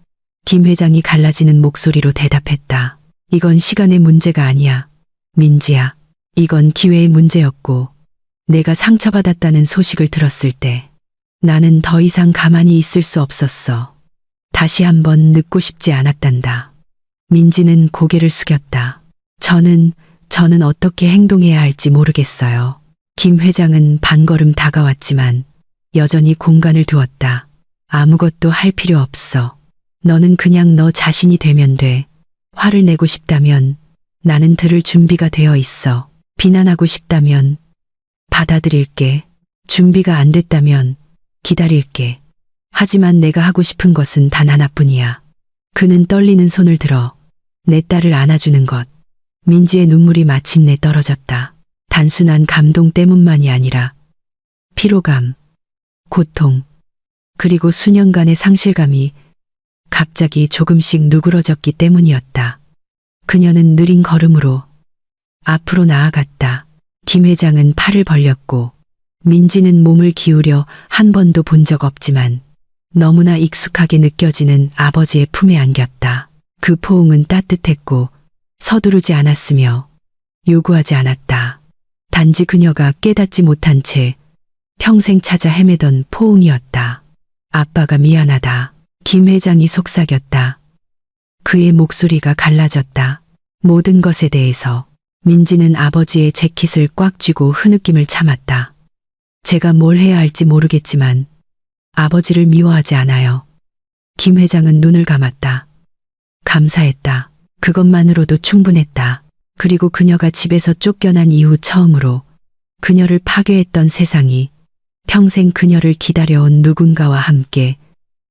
김 회장이 갈라지는 목소리로 대답했다. 이건 시간의 문제가 아니야. 민지야. 이건 기회의 문제였고 내가 상처받았다는 소식을 들었을 때 나는 더 이상 가만히 있을 수 없었어. 다시 한번 늙고 싶지 않았단다. 민지는 고개를 숙였다. 저는 어떻게 행동해야 할지 모르겠어요. 김 회장은 반걸음 다가왔지만 여전히 공간을 두었다. 아무것도 할 필요 없어. 너는 그냥 너 자신이 되면 돼. 화를 내고 싶다면 나는 들을 준비가 되어 있어. 비난하고 싶다면 받아들일게. 준비가 안 됐다면 기다릴게. 하지만 내가 하고 싶은 것은 단 하나뿐이야. 그는 떨리는 손을 들어 내 딸을 안아주는 것. 민지의 눈물이 마침내 떨어졌다. 단순한 감동 때문만이 아니라 피로감, 고통, 그리고 수년간의 상실감이 갑자기 조금씩 누그러졌기 때문이었다. 그녀는 느린 걸음으로 앞으로 나아갔다. 김 회장은 팔을 벌렸고 민지는 몸을 기울여 한 번도 본 적 없지만 너무나 익숙하게 느껴지는 아버지의 품에 안겼다. 그 포옹은 따뜻했고 서두르지 않았으며 요구하지 않았다. 단지 그녀가 깨닫지 못한 채 평생 찾아 헤매던 포옹이었다. 아빠가 미안하다. 김 회장이 속삭였다. 그의 목소리가 갈라졌다. 모든 것에 대해서. 민지는 아버지의 재킷을 꽉 쥐고 흐느낌을 참았다. 제가 뭘 해야 할지 모르겠지만 아버지를 미워하지 않아요. 김 회장은 눈을 감았다. 감사했다. 그것만으로도 충분했다. 그리고 그녀가 집에서 쫓겨난 이후 처음으로 그녀를 파괴했던 세상이 평생 그녀를 기다려온 누군가와 함께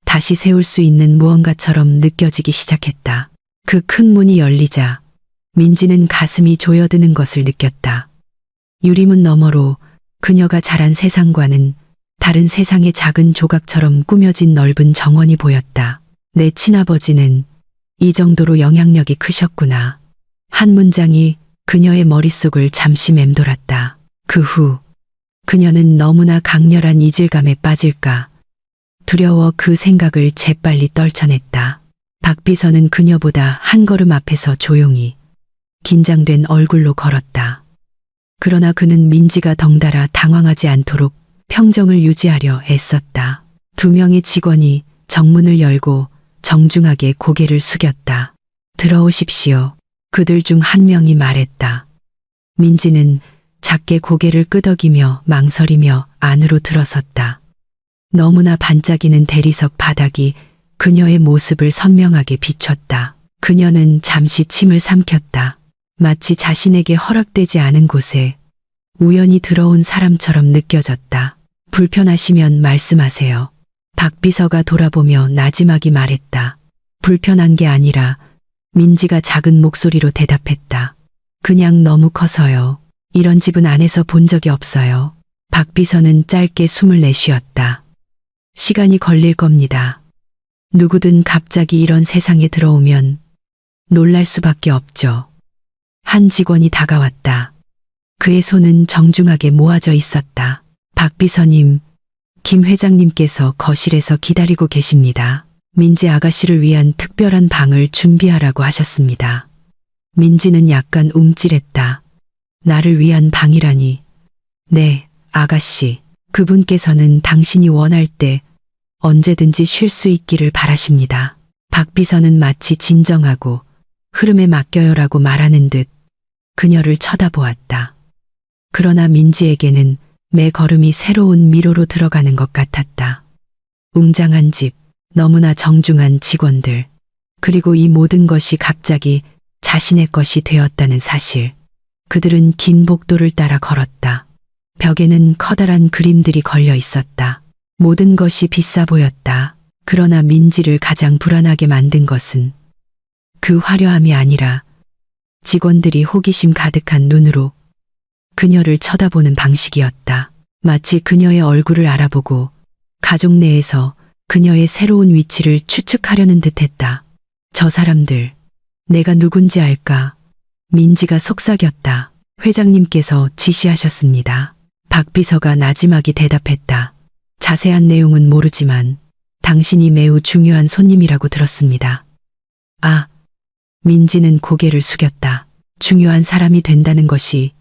다시 세울 수 있는 무언가처럼 느껴지기 시작했다. 그 큰 문이 열리자 민지는 가슴이 조여드는 것을 느꼈다. 유리문 너머로 그녀가 자란 세상과는 다른 세상의 작은 조각처럼 꾸며진 넓은 정원이 보였다. 내 친아버지는 이 정도로 영향력이 크셨구나. 한 문장이 그녀의 머릿속을 잠시 맴돌았다. 그 후 그녀는 너무나 강렬한 이질감에 빠질까 두려워 그 생각을 재빨리 떨쳐냈다. 박비서는 그녀보다 한 걸음 앞에서 조용히 긴장된 얼굴로 걸었다. 그러나 그는 민지가 덩달아 당황하지 않도록 평정을 유지하려 애썼다. 두 명의 직원이 정문을 열고 정중하게 고개를 숙였다. 들어오십시오. 그들 중 한 명이 말했다. 민지는 작게 고개를 끄덕이며 망설이며 안으로 들어섰다. 너무나 반짝이는 대리석 바닥이 그녀의 모습을 선명하게 비췄다. 그녀는 잠시 침을 삼켰다. 마치 자신에게 허락되지 않은 곳에 우연히 들어온 사람처럼 느껴졌다. 불편하시면 말씀하세요. 박비서가 돌아보며 나지막이 말했다. 불편한 게 아니라 민지가 작은 목소리로 대답했다. 그냥 너무 커서요. 이런 집은 안에서 본 적이 없어요. 박비서는 짧게 숨을 내쉬었다. 시간이 걸릴 겁니다. 누구든 갑자기 이런 세상에 들어오면 놀랄 수밖에 없죠. 한 직원이 다가왔다. 그의 손은 정중하게 모아져 있었다. 박비서님, 김 회장님께서 거실에서 기다리고 계십니다. 민지 아가씨를 위한 특별한 방을 준비하라고 하셨습니다. 민지는 약간 움찔했다. 나를 위한 방이라니. 네, 아가씨. 그분께서는 당신이 원할 때 언제든지 쉴 수 있기를 바라십니다. 박비서는 마치 진정하고 흐름에 맡겨요라고 말하는 듯 그녀를 쳐다보았다. 그러나 민지에게는 매 걸음이 새로운 미로로 들어가는 것 같았다. 웅장한 집, 너무나 정중한 직원들, 그리고 이 모든 것이 갑자기 자신의 것이 되었다는 사실. 그들은 긴 복도를 따라 걸었다. 벽에는 커다란 그림들이 걸려 있었다. 모든 것이 비싸 보였다. 그러나 민지를 가장 불안하게 만든 것은 그 화려함이 아니라 직원들이 호기심 가득한 눈으로 그녀를 쳐다보는 방식이었다. 마치 그녀의 얼굴을 알아보고 가족 내에서 그녀의 새로운 위치를 추측하려는 듯했다. 저 사람들, 내가 누군지 알까? 민지가 속삭였다. 회장님께서 지시하셨습니다. 박비서가 나지막이 대답했다. 자세한 내용은 모르지만 당신이 매우 중요한 손님이라고 들었습니다. 아, 민지는 고개를 숙였다. 중요한 사람이 된다는 것이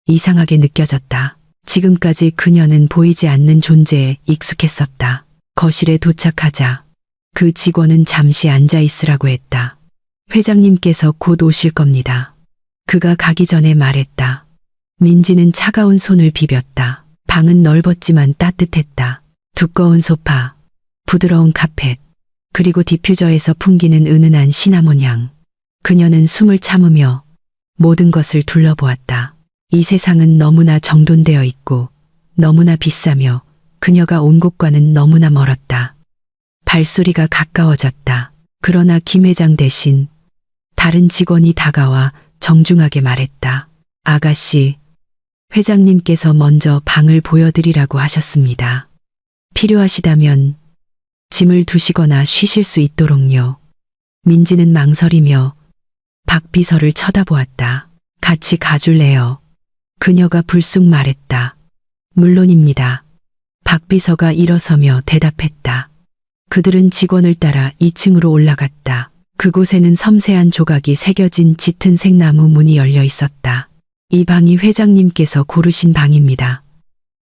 이상하게 느껴졌다. 지금까지 그녀는 보이지 않는 존재에 익숙했었다. 거실에 도착하자 그 직원은 잠시 앉아 있으라고 했다. 회장님께서 곧 오실 겁니다. 그가 가기 전에 말했다. 민지는 차가운 손을 비볐다. 방은 넓었지만 따뜻했다. 두꺼운 소파, 부드러운 카펫, 그리고 디퓨저에서 풍기는 은은한 시나몬 향. 그녀는 숨을 참으며 모든 것을 둘러보았다. 이 세상은 너무나 정돈되어 있고 너무나 비싸며 그녀가 온 곳과는 너무나 멀었다. 발소리가 가까워졌다. 그러나 김 회장 대신 다른 직원이 다가와 정중하게 말했다. 아가씨, 회장님께서 먼저 방을 보여드리라고 하셨습니다. 필요하시다면 짐을 두시거나 쉬실 수 있도록요. 민지는 망설이며 박 비서를 쳐다보았다. 같이 가줄래요? 그녀가 불쑥 말했다. 물론입니다. 박 비서가 일어서며 대답했다. 그들은 직원을 따라 2층으로 올라갔다. 그곳에는 섬세한 조각이 새겨진 짙은 생나무 문이 열려 있었다. 이 방이 회장님께서 고르신 방입니다.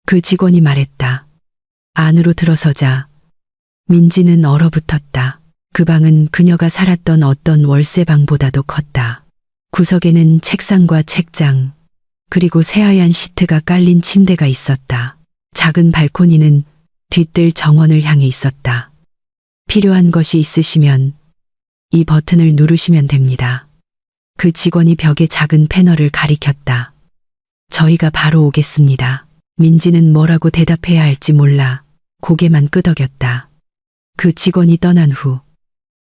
그 직원이 말했다. 안으로 들어서자 민지는 얼어붙었다. 그 방은 그녀가 살았던 어떤 월세방보다도 컸다. 구석에는 책상과 책장, 그리고 새하얀 시트가 깔린 침대가 있었다. 작은 발코니는 뒤뜰 정원을 향해 있었다. 필요한 것이 있으시면 이 버튼을 누르시면 됩니다. 그 직원이 벽에 작은 패널을 가리켰다. 저희가 바로 오겠습니다. 민지는 뭐라고 대답해야 할지 몰라 고개만 끄덕였다. 그 직원이 떠난 후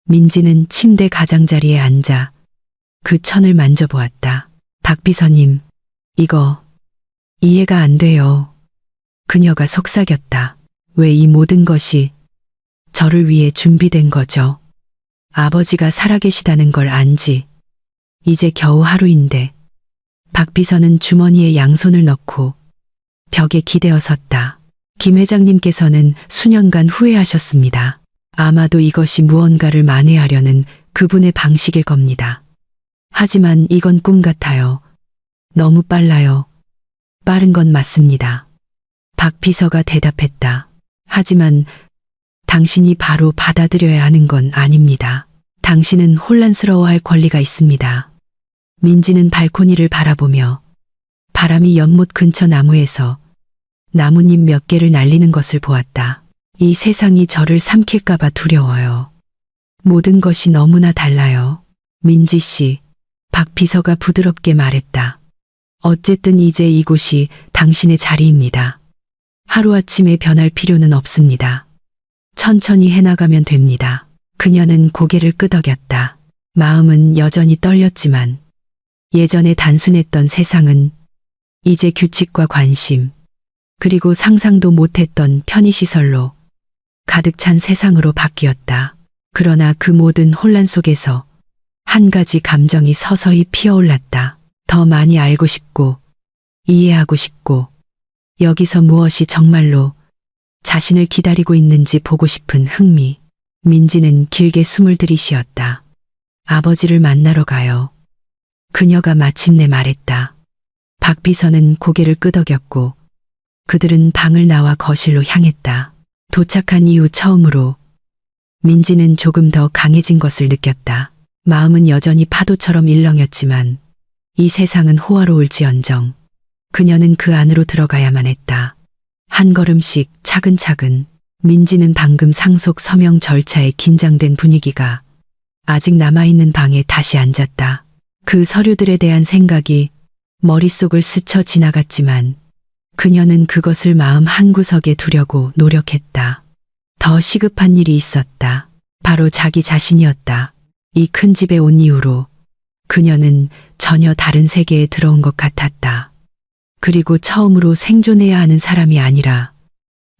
민지는 침대 가장자리에 앉아 그 천을 만져보았다. 박 비서님, 이거 이해가 안 돼요. 그녀가 속삭였다. 왜 이 모든 것이 저를 위해 준비된 거죠? 아버지가 살아계시다는 걸 안지 이제 겨우 하루인데. 박 비서는 주머니에 양손을 넣고 벽에 기대어 섰다. 김 회장님께서는 수년간 후회하셨습니다. 아마도 이것이 무언가를 만회하려는 그분의 방식일 겁니다. 하지만 이건 꿈 같아요. 너무 빨라요. 빠른 건 맞습니다. 박 비서가 대답했다. 하지만 당신이 바로 받아들여야 하는 건 아닙니다. 당신은 혼란스러워할 권리가 있습니다. 민지는 발코니를 바라보며 바람이 연못 근처 나무에서 나뭇잎 몇 개를 날리는 것을 보았다. 이 세상이 저를 삼킬까봐 두려워요. 모든 것이 너무나 달라요. 민지 씨, 박 비서가 부드럽게 말했다. 어쨌든 이제 이곳이 당신의 자리입니다. 하루아침에 변할 필요는 없습니다. 천천히 해나가면 됩니다. 그녀는 고개를 끄덕였다. 마음은 여전히 떨렸지만 예전에 단순했던 세상은 이제 규칙과 관심, 그리고 상상도 못했던 편의시설로 가득 찬 세상으로 바뀌었다. 그러나 그 모든 혼란 속에서 한 가지 감정이 서서히 피어올랐다. 더 많이 알고 싶고, 이해하고 싶고, 여기서 무엇이 정말로 자신을 기다리고 있는지 보고 싶은 흥미. 민지는 길게 숨을 들이쉬었다. 아버지를 만나러 가요. 그녀가 마침내 말했다. 박 비서는 고개를 끄덕였고 그들은 방을 나와 거실로 향했다. 도착한 이후 처음으로 민지는 조금 더 강해진 것을 느꼈다. 마음은 여전히 파도처럼 일렁였지만 이 세상은 호화로울지언정 그녀는 그 안으로 들어가야만 했다. 한 걸음씩 차근차근. 민지는 방금 상속 서명 절차에 긴장된 분위기가 아직 남아있는 방에 다시 앉았다. 그 서류들에 대한 생각이 머릿속을 스쳐 지나갔지만 그녀는 그것을 마음 한구석에 두려고 노력했다. 더 시급한 일이 있었다. 바로 자기 자신이었다. 이 큰 집에 온 이후로 그녀는 전혀 다른 세계에 들어온 것 같았다. 그리고 처음으로 생존해야 하는 사람이 아니라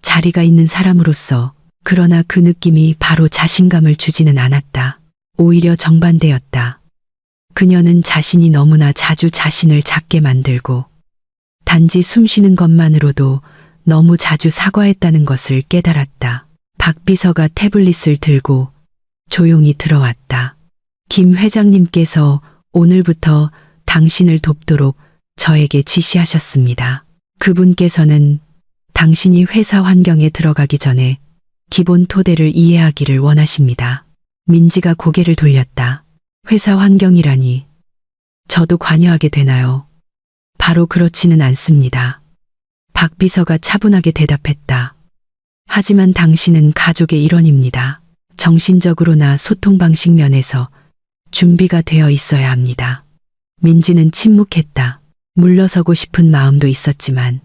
자리가 있는 사람으로서. 그러나 그 느낌이 바로 자신감을 주지는 않았다. 오히려 정반대였다. 그녀는 자신이 너무나 자주 자신을 작게 만들고 단지 숨쉬는 것만으로도 너무 자주 사과했다는 것을 깨달았다. 박 비서가 태블릿을 들고 조용히 들어왔다. 김 회장님께서 오늘부터 당신을 돕도록 저에게 지시하셨습니다. 그분께서는 당신이 회사 환경에 들어가기 전에 기본 토대를 이해하기를 원하십니다. 민지가 고개를 돌렸다. 회사 환경이라니 저도 관여하게 되나요? 바로 그렇지는 않습니다. 박 비서가 차분하게 대답했다. 하지만 당신은 가족의 일원입니다. 정신적으로나 소통 방식 면에서 준비가 되어 있어야 합니다. 민지는 침묵했다. 물러서고 싶은 마음도 있었지만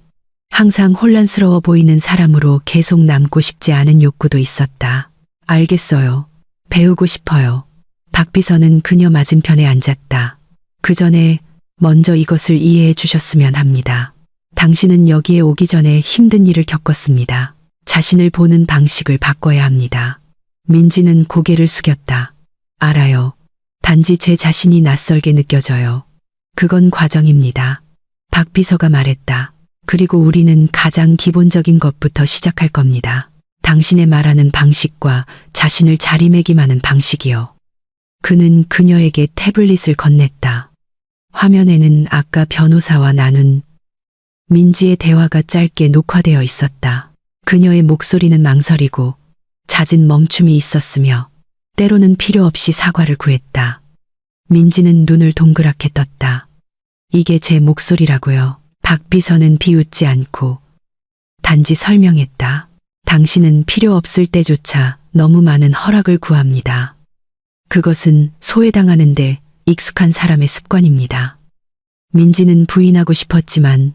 항상 혼란스러워 보이는 사람으로 계속 남고 싶지 않은 욕구도 있었다. 알겠어요. 배우고 싶어요. 박 비서는 그녀 맞은편에 앉았다. 그 전에 먼저 이것을 이해해 주셨으면 합니다. 당신은 여기에 오기 전에 힘든 일을 겪었습니다. 자신을 보는 방식을 바꿔야 합니다. 민지는 고개를 숙였다. 알아요. 단지 제 자신이 낯설게 느껴져요. 그건 과정입니다. 박 비서가 말했다. 그리고 우리는 가장 기본적인 것부터 시작할 겁니다. 당신의 말하는 방식과 자신을 자리매김하는 방식이요. 그는 그녀에게 태블릿을 건넸다. 화면에는 아까 변호사와 나눈 민지의 대화가 짧게 녹화되어 있었다. 그녀의 목소리는 망설이고 잦은 멈춤이 있었으며 때로는 필요 없이 사과를 구했다. 민지는 눈을 동그랗게 떴다. 이게 제 목소리라고요. 박 비서는 비웃지 않고 단지 설명했다. 당신은 필요 없을 때조차 너무 많은 허락을 구합니다. 그것은 소외당하는데 익숙한 사람의 습관입니다. 민지는 부인하고 싶었지만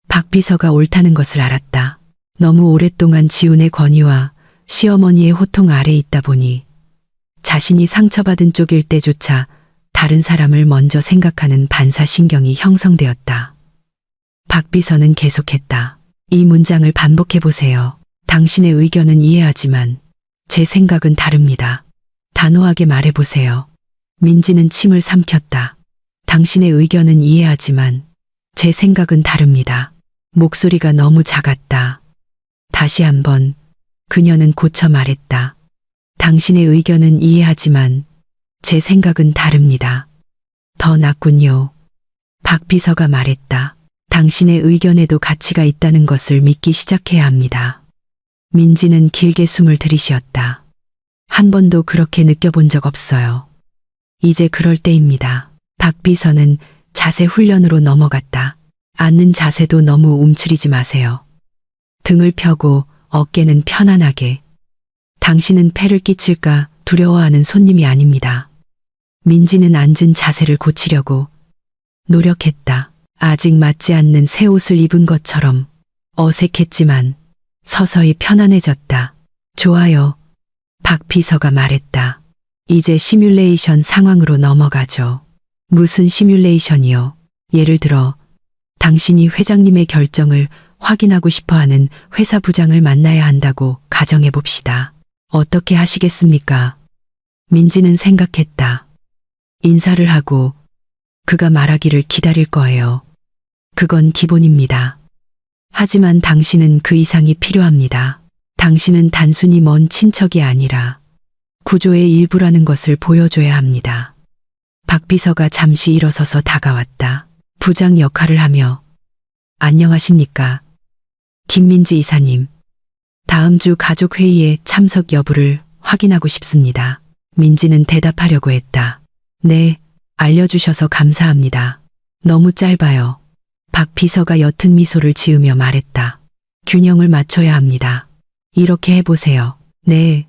박 비서가 옳다는 것을 알았다. 너무 오랫동안 지훈의 권위와 시어머니의 호통 아래 있다 보니 자신이 상처받은 쪽일 때조차 다른 사람을 먼저 생각하는 반사신경이 형성되었다. 박 비서는 계속했다. 이 문장을 반복해 보세요. 당신의 의견은 이해하지만 제 생각은 다릅니다. 단호하게 말해 보세요. 민지는 침을 삼켰다. 당신의 의견은 이해하지만 제 생각은 다릅니다. 목소리가 너무 작았다. 다시 한번 그녀는 고쳐 말했다. 당신의 의견은 이해하지만 제 생각은 다릅니다. 더 낫군요. 박 비서가 말했다. 당신의 의견에도 가치가 있다는 것을 믿기 시작해야 합니다. 민지는 길게 숨을 들이쉬었다. 한 번도 그렇게 느껴본 적 없어요. 이제 그럴 때입니다. 박 비서는 자세 훈련으로 넘어갔다. 앉는 자세도 너무 움츠리지 마세요. 등을 펴고 어깨는 편안하게. 당신은 폐를 끼칠까 두려워하는 손님이 아닙니다. 민지는 앉은 자세를 고치려고 노력했다. 아직 맞지 않는 새 옷을 입은 것처럼 어색했지만 서서히 편안해졌다. 좋아요. 박 비서가 말했다. 이제 시뮬레이션 상황으로 넘어가죠. 무슨 시뮬레이션이요? 예를 들어 당신이 회장님의 결정을 확인하고 싶어하는 회사 부장을 만나야 한다고 가정해 봅시다. 어떻게 하시겠습니까? 민지는 생각했다. 인사를 하고 그가 말하기를 기다릴 거예요. 그건 기본입니다. 하지만 당신은 그 이상이 필요합니다. 당신은 단순히 먼 친척이 아니라 구조의 일부라는 것을 보여줘야 합니다. 박 비서가 잠시 일어서서 다가왔다. 부장 역할을 하며 안녕하십니까? 김민지 이사님. 다음 주 가족회의에 참석 여부를 확인하고 싶습니다. 민지는 대답하려고 했다. 네, 알려주셔서 감사합니다. 너무 짧아요. 박 비서가 옅은 미소를 지으며 말했다. 균형을 맞춰야 합니다. 이렇게 해보세요. 네,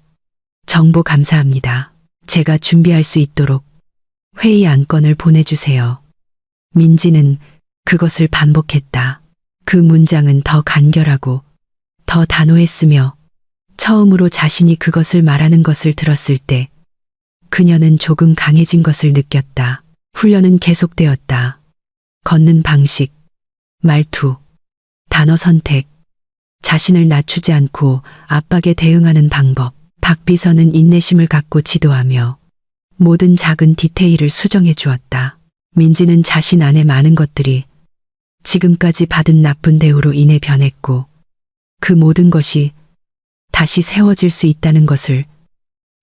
정보 감사합니다. 제가 준비할 수 있도록 회의 안건을 보내주세요. 민지는 그것을 반복했다. 그 문장은 더 간결하고 더 단호했으며 처음으로 자신이 그것을 말하는 것을 들었을 때 그녀는 조금 강해진 것을 느꼈다. 훈련은 계속되었다. 걷는 방식, 말투, 단어 선택, 자신을 낮추지 않고 압박에 대응하는 방법. 박 비서는 인내심을 갖고 지도하며 모든 작은 디테일을 수정해 주었다. 민지는 자신 안에 많은 것들이 지금까지 받은 나쁜 대우로 인해 변했고 그 모든 것이 다시 세워질 수 있다는 것을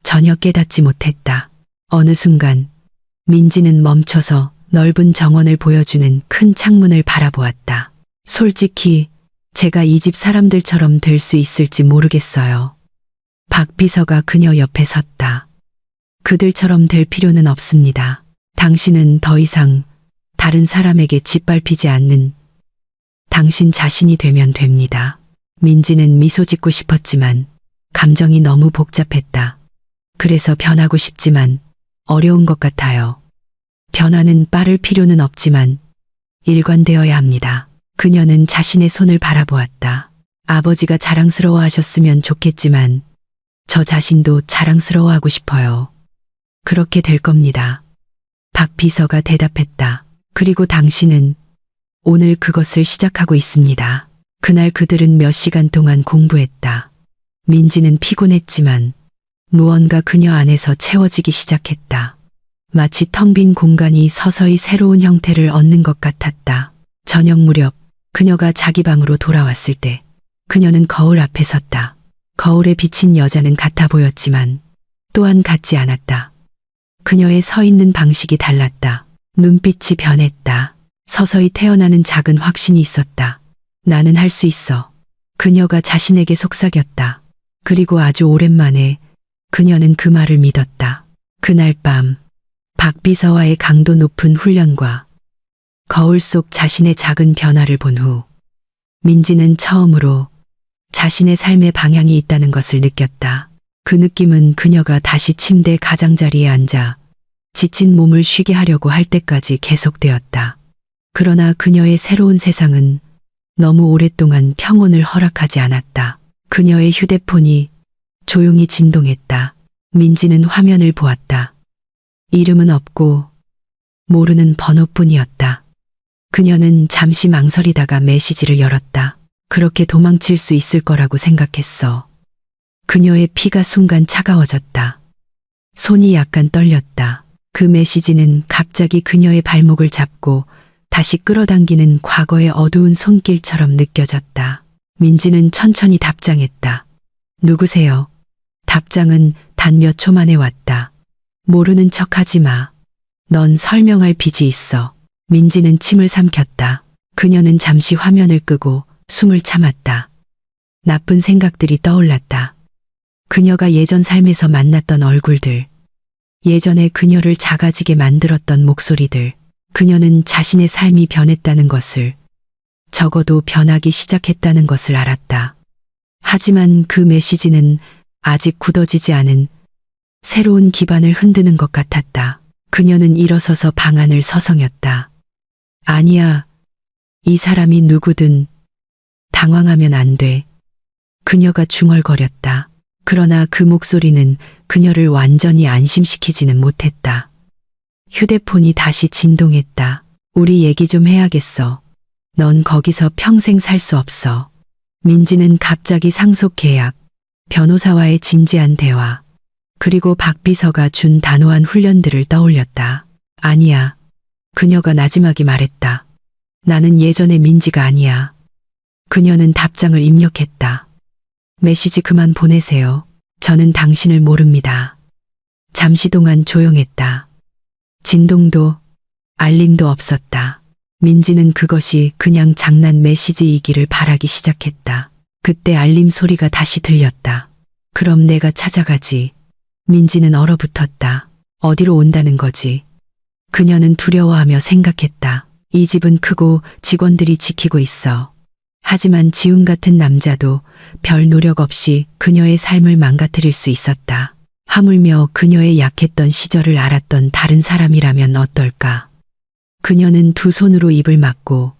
전혀 깨닫지 못했다. 어느 순간 민지는 멈춰서 넓은 정원을 보여주는 큰 창문을 바라보았다. 솔직히 제가 이 집 사람들처럼 될 수 있을지 모르겠어요. 박 비서가 그녀 옆에 섰다. 그들처럼 될 필요는 없습니다. 당신은 더 이상 다른 사람에게 짓밟히지 않는 당신 자신이 되면 됩니다. 민지는 미소 짓고 싶었지만 감정이 너무 복잡했다. 그래서 변하고 싶지만 어려운 것 같아요. 변화는 빠를 필요는 없지만 일관되어야 합니다. 그녀는 자신의 손을 바라보았다. 아버지가 자랑스러워하셨으면 좋겠지만 저 자신도 자랑스러워하고 싶어요. 그렇게 될 겁니다. 박 비서가 대답했다. 그리고 당신은 오늘 그것을 시작하고 있습니다. 그날 그들은 몇 시간 동안 공부했다. 민지는 피곤했지만 무언가 그녀 안에서 채워지기 시작했다. 마치 텅 빈 공간이 서서히 새로운 형태를 얻는 것 같았다. 저녁 무렵 그녀가 자기 방으로 돌아왔을 때 그녀는 거울 앞에 섰다. 거울에 비친 여자는 같아 보였지만 또한 같지 않았다. 그녀의 서 있는 방식이 달랐다. 눈빛이 변했다. 서서히 태어나는 작은 확신이 있었다. 나는 할 수 있어. 그녀가 자신에게 속삭였다. 그리고 아주 오랜만에 그녀는 그 말을 믿었다. 그날 밤 박 비서와의 강도 높은 훈련과 거울 속 자신의 작은 변화를 본 후 민지는 처음으로 자신의 삶의 방향이 있다는 것을 느꼈다. 그 느낌은 그녀가 다시 침대 가장자리에 앉아 지친 몸을 쉬게 하려고 할 때까지 계속되었다. 그러나 그녀의 새로운 세상은 너무 오랫동안 평온을 허락하지 않았다. 그녀의 휴대폰이 조용히 진동했다. 민지는 화면을 보았다. 이름은 없고 모르는 번호뿐이었다. 그녀는 잠시 망설이다가 메시지를 열었다. 그렇게 도망칠 수 있을 거라고 생각했어. 그녀의 피가 순간 차가워졌다. 손이 약간 떨렸다. 그 메시지는 갑자기 그녀의 발목을 잡고 다시 끌어당기는 과거의 어두운 손길처럼 느껴졌다. 민지는 천천히 답장했다. 누구세요? 답장은 단 몇 초 만에 왔다. 모르는 척 하지 마. 넌 설명할 빚이 있어. 민지는 침을 삼켰다. 그녀는 잠시 화면을 끄고 숨을 참았다. 나쁜 생각들이 떠올랐다. 그녀가 예전 삶에서 만났던 얼굴들, 예전에 그녀를 작아지게 만들었던 목소리들, 그녀는 자신의 삶이 변했다는 것을, 적어도 변하기 시작했다는 것을 알았다. 하지만 그 메시지는 아직 굳어지지 않은 새로운 기반을 흔드는 것 같았다. 그녀는 일어서서 방 안을 서성였다. 아니야, 이 사람이 누구든 당황하면 안 돼. 그녀가 중얼거렸다. 그러나 그 목소리는 그녀를 완전히 안심시키지는 못했다. 휴대폰이 다시 진동했다. 우리 얘기 좀 해야겠어. 넌 거기서 평생 살 수 없어. 민지는 갑자기 상속 계약, 변호사와의 진지한 대화, 그리고 박 비서가 준 단호한 훈련들을 떠올렸다. 아니야. 그녀가 나지막이 말했다. 나는 예전의 민지가 아니야. 그녀는 답장을 입력했다. 메시지 그만 보내세요. 저는 당신을 모릅니다. 잠시 동안 조용했다. 진동도 알림도 없었다. 민지는 그것이 그냥 장난 메시지이기를 바라기 시작했다. 그때 알림 소리가 다시 들렸다. 그럼 내가 찾아가지. 민지는 얼어붙었다. 어디로 온다는 거지? 그녀는 두려워하며 생각했다. 이 집은 크고 직원들이 지키고 있어. 하지만 지훈 같은 남자도 별 노력 없이 그녀의 삶을 망가뜨릴 수 있었다. 하물며 그녀의 약했던 시절을 알았던 다른 사람이라면 어떨까? 그녀는 두 손으로 입을 막고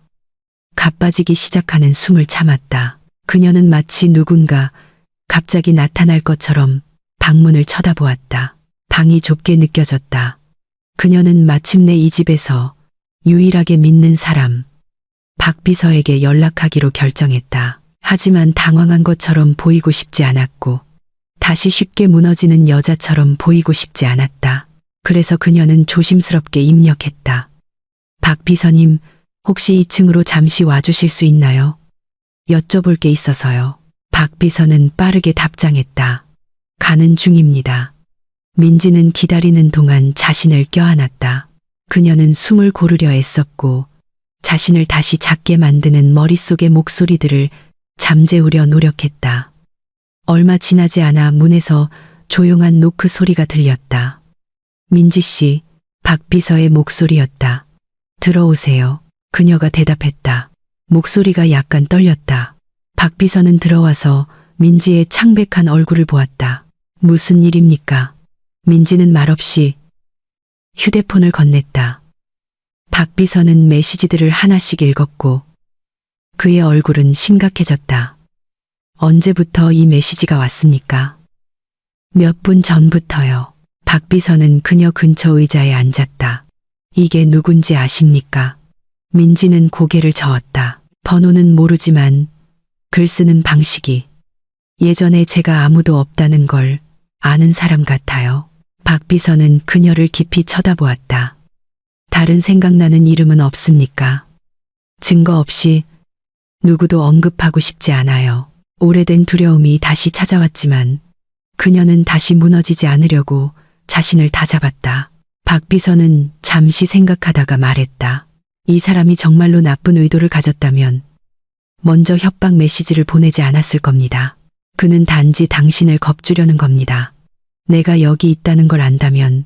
가빠지기 시작하는 숨을 참았다. 그녀는 마치 누군가 갑자기 나타날 것처럼 방문을 쳐다보았다. 방이 좁게 느껴졌다. 그녀는 마침내 이 집에서 유일하게 믿는 사람, 박 비서에게 연락하기로 결정했다. 하지만 당황한 것처럼 보이고 싶지 않았고, 다시 쉽게 무너지는 여자처럼 보이고 싶지 않았다. 그래서 그녀는 조심스럽게 입력했다. 박 비서님, 혹시 2층으로 잠시 와주실 수 있나요? 여쭤볼 게 있어서요. 박 비서는 빠르게 답장했다. 가는 중입니다. 민지는 기다리는 동안 자신을 껴안았다. 그녀는 숨을 고르려 애썼고 자신을 다시 작게 만드는 머릿속의 목소리들을 잠재우려 노력했다. 얼마 지나지 않아 문에서 조용한 노크 소리가 들렸다. 민지 씨, 박 비서의 목소리였다. 들어오세요. 그녀가 대답했다. 목소리가 약간 떨렸다. 박 비서는 들어와서 민지의 창백한 얼굴을 보았다. 무슨 일입니까? 민지는 말없이 휴대폰을 건넸다. 박 비서는 메시지들을 하나씩 읽었고 그의 얼굴은 심각해졌다. 언제부터 이 메시지가 왔습니까? 몇 분 전부터요. 박 비서는 그녀 근처 의자에 앉았다. 이게 누군지 아십니까? 민지는 고개를 저었다. 번호는 모르지만 글 쓰는 방식이 예전에 제가 아무도 없다는 걸 아는 사람 같아요. 박 비서는 그녀를 깊이 쳐다보았다. 다른 생각나는 이름은 없습니까? 증거 없이 누구도 언급하고 싶지 않아요. 오래된 두려움이 다시 찾아왔지만 그녀는 다시 무너지지 않으려고 자신을 다잡았다. 박 비서는 잠시 생각하다가 말했다. 이 사람이 정말로 나쁜 의도를 가졌다면 먼저 협박 메시지를 보내지 않았을 겁니다. 그는 단지 당신을 겁주려는 겁니다. 내가 여기 있다는 걸 안다면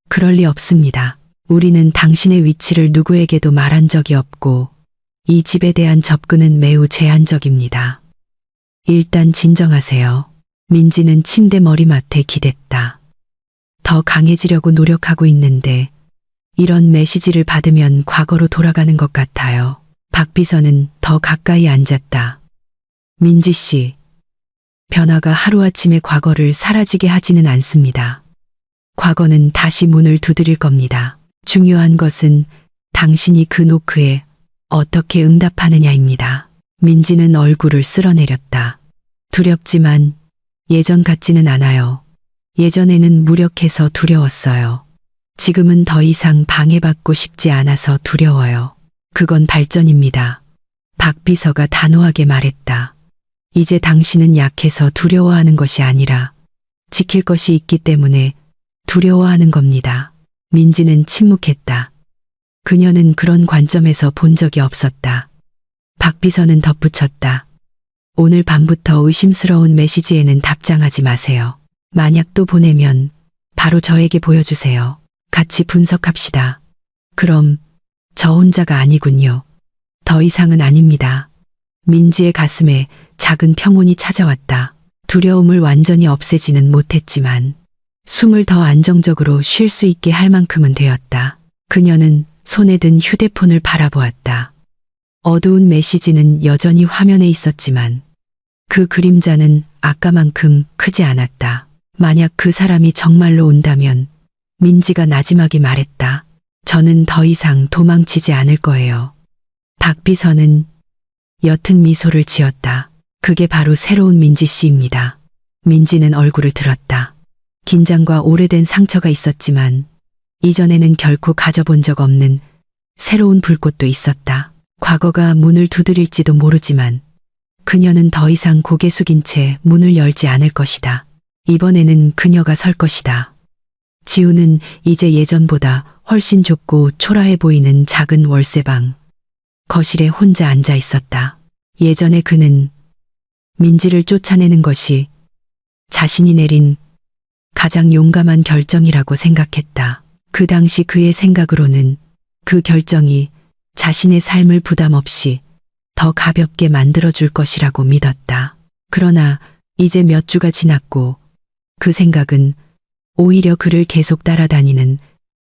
그럴 리 없습니다. 우리는 당신의 위치를 누구에게도 말한 적이 없고 이 집에 대한 접근은 매우 제한적입니다. 일단 진정하세요. 민지는 침대 머리맡에 기댔다. 더 강해지려고 노력하고 있는데 이런 메시지를 받으면 과거로 돌아가는 것 같아요. 박 비서는 더 가까이 앉았다. 민지 씨, 변화가 하루아침에 과거를 사라지게 하지는 않습니다. 과거는 다시 문을 두드릴 겁니다. 중요한 것은 당신이 그 노크에 어떻게 응답하느냐입니다. 민지는 얼굴을 쓸어내렸다. 두렵지만 예전 같지는 않아요. 예전에는 무력해서 두려웠어요. 지금은 더 이상 방해받고 싶지 않아서 두려워요. 그건 발전입니다. 박 비서가 단호하게 말했다. 이제 당신은 약해서 두려워하는 것이 아니라 지킬 것이 있기 때문에 두려워하는 겁니다. 민지는 침묵했다. 그녀는 그런 관점에서 본 적이 없었다. 박 비서는 덧붙였다. 오늘 밤부터 의심스러운 메시지에는 답장하지 마세요. 만약 또 보내면 바로 저에게 보여주세요. 같이 분석합시다. 그럼 저 혼자가 아니군요. 더 이상은 아닙니다. 민지의 가슴에 작은 평온이 찾아왔다. 두려움을 완전히 없애지는 못했지만 숨을 더 안정적으로 쉴 수 있게 할 만큼은 되었다. 그녀는 손에 든 휴대폰을 바라보았다. 어두운 메시지는 여전히 화면에 있었지만 그 그림자는 아까만큼 크지 않았다. 만약 그 사람이 정말로 온다면 민지가 나지막이 말했다. 저는 더 이상 도망치지 않을 거예요. 박 비서는 옅은 미소를 지었다. 그게 바로 새로운 민지 씨입니다. 민지는 얼굴을 들었다. 긴장과 오래된 상처가 있었지만 이전에는 결코 가져본 적 없는 새로운 불꽃도 있었다. 과거가 문을 두드릴지도 모르지만 그녀는 더 이상 고개 숙인 채 문을 열지 않을 것이다. 이번에는 그녀가 설 것이다. 지우는 이제 예전보다 훨씬 좁고 초라해 보이는 작은 월세방. 거실에 혼자 앉아 있었다. 예전에 그는 민지를 쫓아내는 것이 자신이 내린 가장 용감한 결정이라고 생각했다. 그 당시 그의 생각으로는 그 결정이 자신의 삶을 부담 없이 더 가볍게 만들어줄 것이라고 믿었다. 그러나 이제 몇 주가 지났고 그 생각은 오히려 그를 계속 따라다니는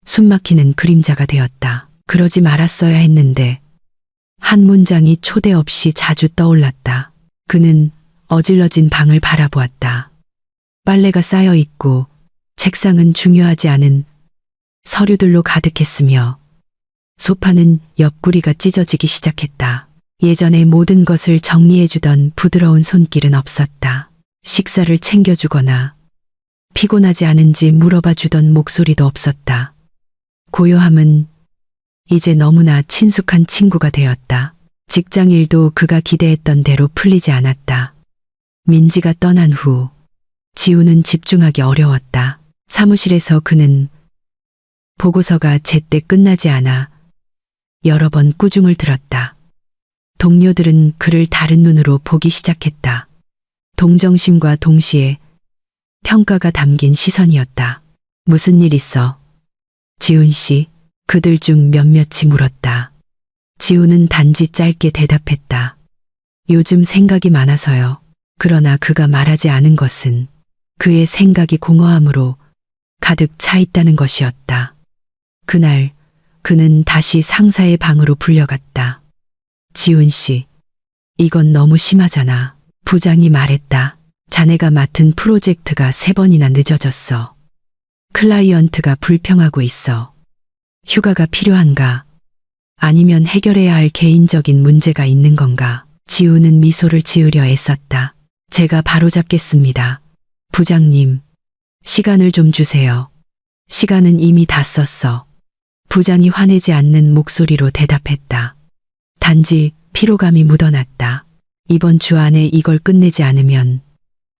숨막히는 그림자가 되었다. 그러지 말았어야 했는데 한 문장이 초대 없이 자주 떠올랐다. 그는 어질러진 방을 바라보았다. 빨래가 쌓여 있고 책상은 중요하지 않은 서류들로 가득했으며 소파는 옆구리가 찢어지기 시작했다. 예전에 모든 것을 정리해주던 부드러운 손길은 없었다. 식사를 챙겨주거나 피곤하지 않은지 물어봐 주던 목소리도 없었다. 고요함은 이제 너무나 친숙한 친구가 되었다. 직장 일도 그가 기대했던 대로 풀리지 않았다. 민지가 떠난 후 지우는 집중하기 어려웠다. 사무실에서 그는 보고서가 제때 끝나지 않아 여러 번 꾸중을 들었다. 동료들은 그를 다른 눈으로 보기 시작했다. 동정심과 동시에 평가가 담긴 시선이었다. 무슨 일 있어? 지훈 씨, 그들 중 몇몇이 물었다. 지훈은 단지 짧게 대답했다. 요즘 생각이 많아서요. 그러나 그가 말하지 않은 것은 그의 생각이 공허함으로 가득 차 있다는 것이었다. 그날 그는 다시 상사의 방으로 불려갔다. 지훈 씨, 이건 너무 심하잖아. 부장이 말했다. 자네가 맡은 프로젝트가 3번이나 늦어졌어. 클라이언트가 불평하고 있어. 휴가가 필요한가? 아니면 해결해야 할 개인적인 문제가 있는 건가? 지우는 미소를 지으려 애썼다. 제가 바로잡겠습니다. 부장님, 시간을 좀 주세요. 시간은 이미 다 썼어. 부장이 화내지 않는 목소리로 대답했다. 단지 피로감이 묻어났다. 이번 주 안에 이걸 끝내지 않으면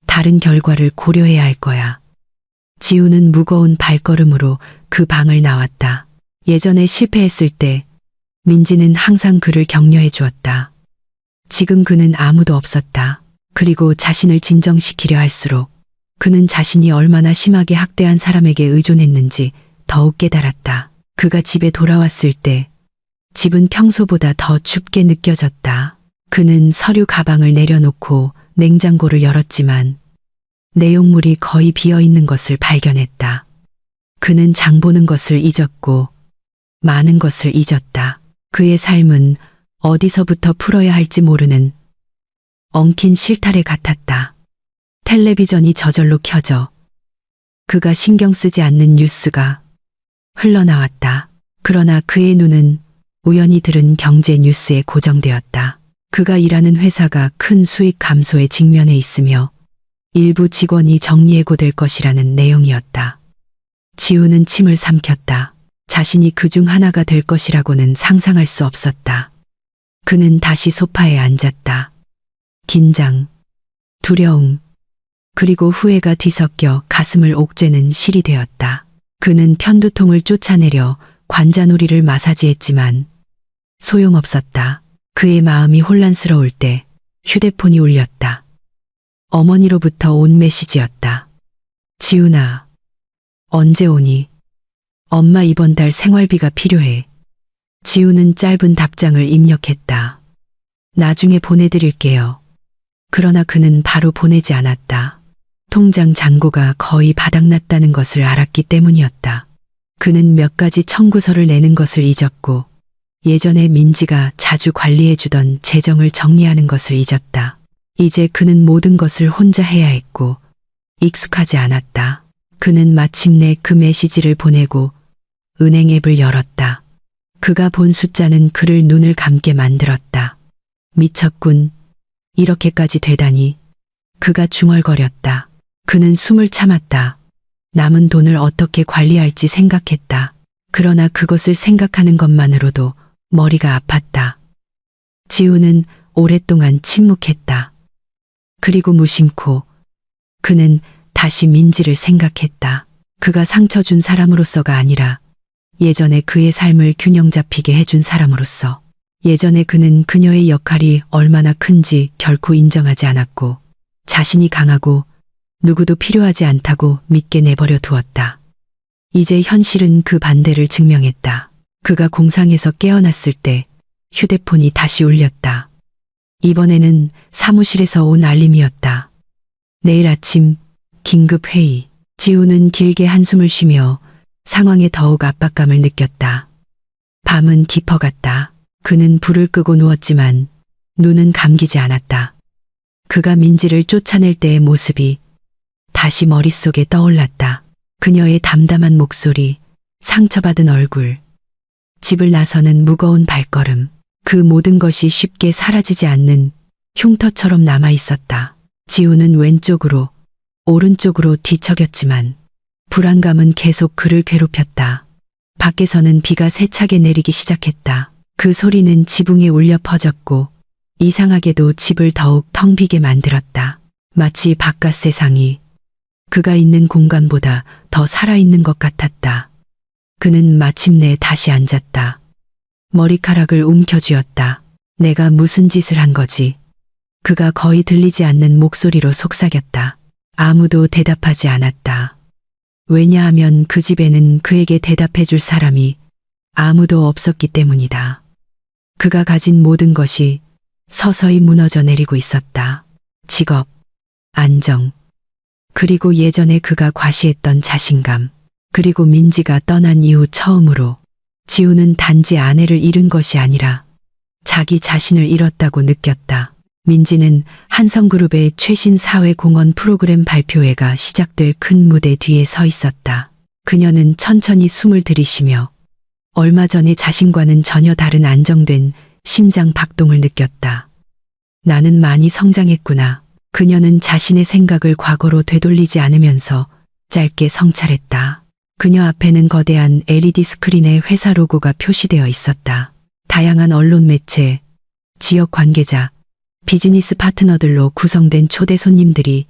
다른 결과를 고려해야 할 거야. 지우는 무거운 발걸음으로 그 방을 나왔다. 예전에 실패했을 때 민지는 항상 그를 격려해 주었다. 지금 그는 아무도 없었다. 그리고 자신을 진정시키려 할수록 그는 자신이 얼마나 심하게 학대한 사람에게 의존했는지 더욱 깨달았다. 그가 집에 돌아왔을 때 집은 평소보다 더 춥게 느껴졌다. 그는 서류 가방을 내려놓고 냉장고를 열었지만 내용물이 거의 비어 있는 것을 발견했다. 그는 장 보는 것을 잊었고 많은 것을 잊었다. 그의 삶은 어디서부터 풀어야 할지 모르는 엉킨 실타래 같았다. 텔레비전이 저절로 켜져 그가 신경 쓰지 않는 뉴스가 흘러나왔다. 그러나 그의 눈은 우연히 들은 경제 뉴스에 고정되었다. 그가 일하는 회사가 큰 수익 감소에 직면해 있으며 일부 직원이 정리해고될 것이라는 내용이었다. 지우는 침을 삼켰다. 자신이 그중 하나가 될 것이라고는 상상할 수 없었다. 그는 다시 소파에 앉았다. 긴장, 두려움, 그리고 후회가 뒤섞여 가슴을 옥죄는 실이 되었다. 그는 편두통을 쫓아내려 관자놀이를 마사지했지만 소용없었다. 그의 마음이 혼란스러울 때 휴대폰이 울렸다. 어머니로부터 온 메시지였다. 지훈아, 언제 오니? 엄마 이번 달 생활비가 필요해. 지훈은 짧은 답장을 입력했다. 나중에 보내드릴게요. 그러나 그는 바로 보내지 않았다. 통장 잔고가 거의 바닥났다는 것을 알았기 때문이었다. 그는 몇 가지 청구서를 내는 것을 잊었고 예전에 민지가 자주 관리해주던 재정을 정리하는 것을 잊었다. 이제 그는 모든 것을 혼자 해야 했고 익숙하지 않았다. 그는 마침내 그 메시지를 보내고 은행 앱을 열었다. 그가 본 숫자는 그를 눈을 감게 만들었다. 미쳤군. 이렇게까지 되다니. 그가 중얼거렸다. 그는 숨을 참았다. 남은 돈을 어떻게 관리할지 생각했다. 그러나 그것을 생각하는 것만으로도 머리가 아팠다. 지우는 오랫동안 침묵했다. 그리고 무심코 그는 다시 민지를 생각했다. 그가 상처 준 사람으로서가 아니라 예전에 그의 삶을 균형 잡히게 해준 사람으로서. 예전에 그는 그녀의 역할이 얼마나 큰지 결코 인정하지 않았고 자신이 강하고 누구도 필요하지 않다고 믿게 내버려 두었다. 이제 현실은 그 반대를 증명했다. 그가 공상에서 깨어났을 때 휴대폰이 다시 울렸다. 이번에는 사무실에서 온 알림이었다. 내일 아침 긴급 회의. 지우는 길게 한숨을 쉬며 상황에 더욱 압박감을 느꼈다. 밤은 깊어갔다. 그는 불을 끄고 누웠지만 눈은 감기지 않았다. 그가 민지를 쫓아낼 때의 모습이 다시 머릿속에 떠올랐다. 그녀의 담담한 목소리, 상처받은 얼굴, 집을 나서는 무거운 발걸음. 그 모든 것이 쉽게 사라지지 않는 흉터처럼 남아 있었다. 지우는 왼쪽으로, 오른쪽으로 뒤척였지만 불안감은 계속 그를 괴롭혔다. 밖에서는 비가 세차게 내리기 시작했다. 그 소리는 지붕에 울려 퍼졌고 이상하게도 집을 더욱 텅 비게 만들었다. 마치 바깥 세상이 그가 있는 공간보다 더 살아있는 것 같았다. 그는 마침내 다시 앉았다. 머리카락을 움켜쥐었다. 내가 무슨 짓을 한 거지? 그가 거의 들리지 않는 목소리로 속삭였다. 아무도 대답하지 않았다. 왜냐하면 그 집에는 그에게 대답해 줄 사람이 아무도 없었기 때문이다. 그가 가진 모든 것이 서서히 무너져 내리고 있었다. 직업, 안정, 그리고 예전에 그가 과시했던 자신감, 그리고 민지가 떠난 이후 처음으로 지우는 단지 아내를 잃은 것이 아니라 자기 자신을 잃었다고 느꼈다. 민지는 한성그룹의 최신 사회공헌 프로그램 발표회가 시작될 큰 무대 뒤에 서 있었다. 그녀는 천천히 숨을 들이쉬며 얼마 전에 자신과는 전혀 다른 안정된 심장 박동을 느꼈다. 나는 많이 성장했구나. 그녀는 자신의 생각을 과거로 되돌리지 않으면서 짧게 성찰했다. 그녀 앞에는 거대한 LED 스크린에 회사 로고가 표시되어 있었다. 다양한 언론 매체, 지역 관계자, 비즈니스 파트너들로 구성된 초대 손님들이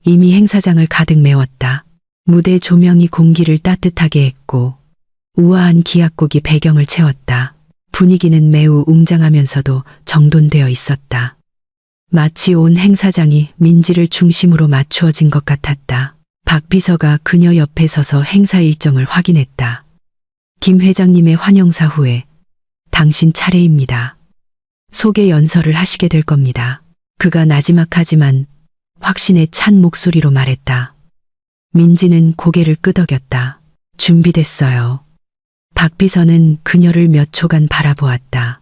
이미 행사장을 가득 메웠다. 무대 조명이 공기를 따뜻하게 했고 우아한 기악곡이 배경을 채웠다. 분위기는 매우 웅장하면서도 정돈되어 있었다. 마치 온 행사장이 민지를 중심으로 맞추어진 것 같았다. 박 비서가 그녀 옆에 서서 행사 일정을 확인했다. 김 회장님의 환영사 후에 당신 차례입니다. 소개 연설을 하시게 될 겁니다. 그가 나지막하지만 확신에 찬 목소리로 말했다. 민지는 고개를 끄덕였다. 준비됐어요. 박 비서는 그녀를 몇 초간 바라보았다.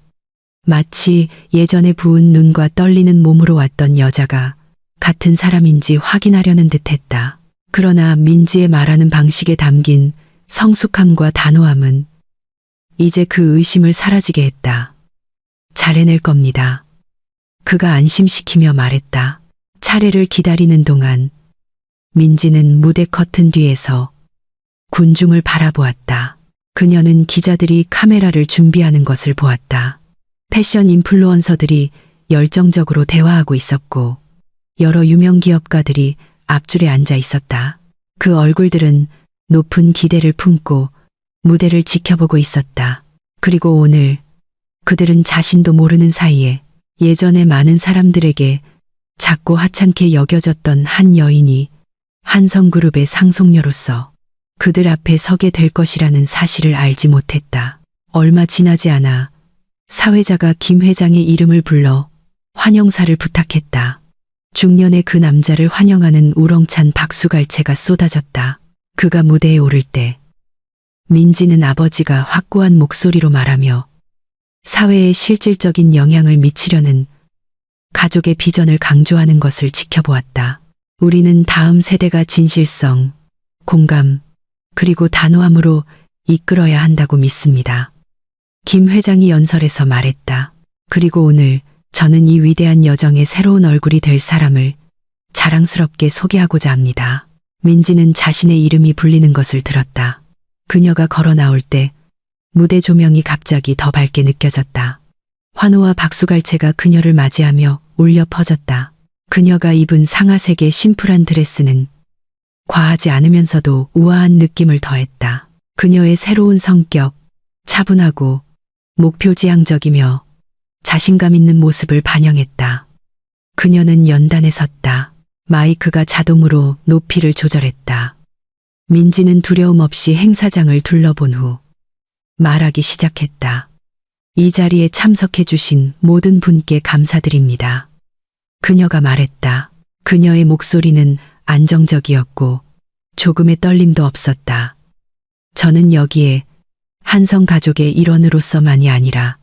마치 예전에 부은 눈과 떨리는 몸으로 왔던 여자가 같은 사람인지 확인하려는 듯했다. 그러나 민지의 말하는 방식에 담긴 성숙함과 단호함은 이제 그 의심을 사라지게 했다. 잘해낼 겁니다. 그가 안심시키며 말했다. 차례를 기다리는 동안 민지는 무대 커튼 뒤에서 군중을 바라보았다. 그녀는 기자들이 카메라를 준비하는 것을 보았다. 패션 인플루언서들이 열정적으로 대화하고 있었고 여러 유명 기업가들이 앞줄에 앉아 있었다. 그 얼굴들은 높은 기대를 품고 무대를 지켜보고 있었다. 그리고 오늘 그들은 자신도 모르는 사이에 예전에 많은 사람들에게 작고 하찮게 여겨졌던 한 여인이 한성그룹의 상속녀로서 그들 앞에 서게 될 것이라는 사실을 알지 못했다. 얼마 지나지 않아 사회자가 김 회장의 이름을 불러 환영사를 부탁했다. 중년의 그 남자를 환영하는 우렁찬 박수갈채가 쏟아졌다. 그가 무대에 오를 때 민지는 아버지가 확고한 목소리로 말하며 사회에 실질적인 영향을 미치려는 가족의 비전을 강조하는 것을 지켜보았다. 우리는 다음 세대가 진실성, 공감, 그리고 단호함으로 이끌어야 한다고 믿습니다. 김 회장이 연설에서 말했다. 그리고 오늘 저는 이 위대한 여정의 새로운 얼굴이 될 사람을 자랑스럽게 소개하고자 합니다. 민지는 자신의 이름이 불리는 것을 들었다. 그녀가 걸어 나올 때 무대 조명이 갑자기 더 밝게 느껴졌다. 환호와 박수갈채가 그녀를 맞이하며 울려 퍼졌다. 그녀가 입은 상아색의 심플한 드레스는 과하지 않으면서도 우아한 느낌을 더했다. 그녀의 새로운 성격, 차분하고 목표지향적이며 자신감 있는 모습을 반영했다. 그녀는 연단에 섰다. 마이크가 자동으로 높이를 조절했다. 민지는 두려움 없이 행사장을 둘러본 후 말하기 시작했다. 이 자리에 참석해 주신 모든 분께 감사드립니다. 그녀가 말했다. 그녀의 목소리는 안정적이었고 조금의 떨림도 없었다. 저는 여기에 한성 가족의 일원으로서만이 아니라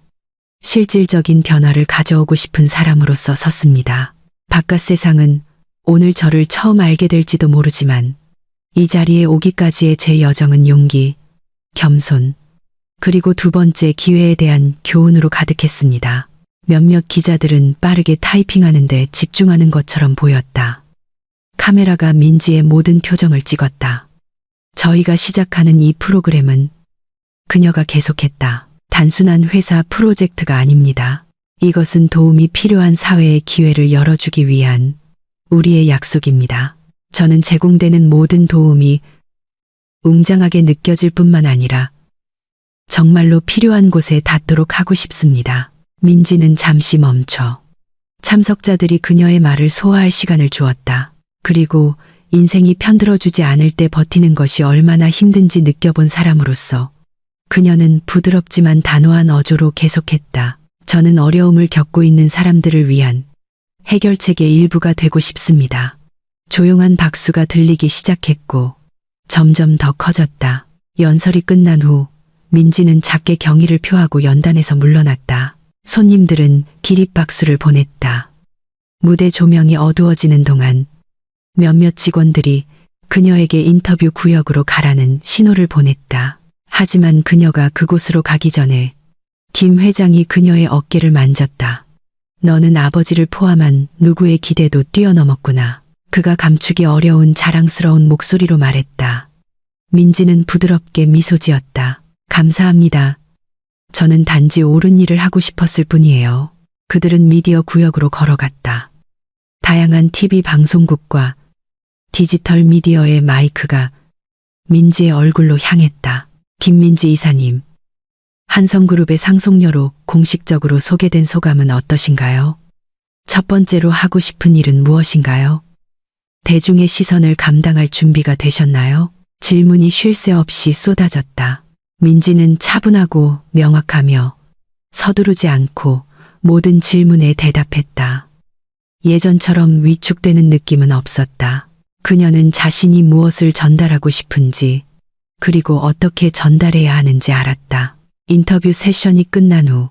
실질적인 변화를 가져오고 싶은 사람으로서 섰습니다. 바깥 세상은 오늘 저를 처음 알게 될지도 모르지만 이 자리에 오기까지의 제 여정은 용기, 겸손, 그리고 두 번째 기회에 대한 교훈으로 가득했습니다. 몇몇 기자들은 빠르게 타이핑하는데 집중하는 것처럼 보였다. 카메라가 민지의 모든 표정을 찍었다. 저희가 시작하는 이 프로그램은 그녀가 계속했다. 단순한 회사 프로젝트가 아닙니다. 이것은 도움이 필요한 사회의 기회를 열어주기 위한 우리의 약속입니다. 저는 제공되는 모든 도움이 웅장하게 느껴질 뿐만 아니라 정말로 필요한 곳에 닿도록 하고 싶습니다. 민지는 잠시 멈춰 참석자들이 그녀의 말을 소화할 시간을 주었다. 그리고 인생이 편들어주지 않을 때 버티는 것이 얼마나 힘든지 느껴본 사람으로서 그녀는 부드럽지만 단호한 어조로 계속했다. 저는 어려움을 겪고 있는 사람들을 위한 해결책의 일부가 되고 싶습니다. 조용한 박수가 들리기 시작했고 점점 더 커졌다. 연설이 끝난 후 민지는 작게 경의를 표하고 연단에서 물러났다. 손님들은 기립박수를 보냈다. 무대 조명이 어두워지는 동안 몇몇 직원들이 그녀에게 인터뷰 구역으로 가라는 신호를 보냈다. 하지만 그녀가 그곳으로 가기 전에 김 회장이 그녀의 어깨를 만졌다. 너는 아버지를 포함한 누구의 기대도 뛰어넘었구나. 그가 감추기 어려운 자랑스러운 목소리로 말했다. 민지는 부드럽게 미소 지었다. 감사합니다. 저는 단지 옳은 일을 하고 싶었을 뿐이에요. 그들은 미디어 구역으로 걸어갔다. 다양한 TV 방송국과 디지털 미디어의 마이크가 민지의 얼굴로 향했다. 김민지 이사님, 한성그룹의 상속녀로 공식적으로 소개된 소감은 어떠신가요? 첫 번째로 하고 싶은 일은 무엇인가요? 대중의 시선을 감당할 준비가 되셨나요? 질문이 쉴 새 없이 쏟아졌다. 민지는 차분하고 명확하며 서두르지 않고 모든 질문에 대답했다. 예전처럼 위축되는 느낌은 없었다. 그녀는 자신이 무엇을 전달하고 싶은지 그리고 어떻게 전달해야 하는지 알았다. 인터뷰 세션이 끝난 후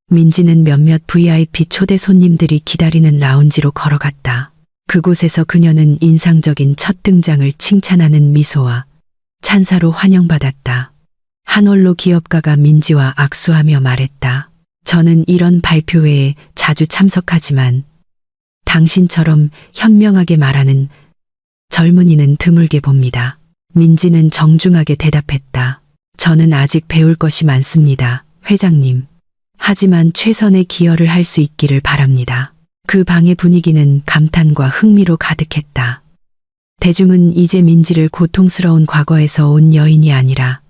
민지는 몇몇 VIP 초대 손님들이 기다리는 라운지로 걸어갔다. 그곳에서 그녀는 인상적인 첫 등장을 칭찬하는 미소와 찬사로 환영받았다. 한올로 기업가가 민지와 악수하며 말했다. 저는 이런 발표회에 자주 참석하지만 당신처럼 현명하게 말하는 젊은이는 드물게 봅니다. 민지는 정중하게 대답했다. 저는 아직 배울 것이 많습니다, 회장님. 하지만 최선의 기여를 할 수 있기를 바랍니다. 그 방의 분위기는 감탄과 흥미로 가득했다. 대중은 이제 민지를 고통스러운 과거에서 온 여인이 아니라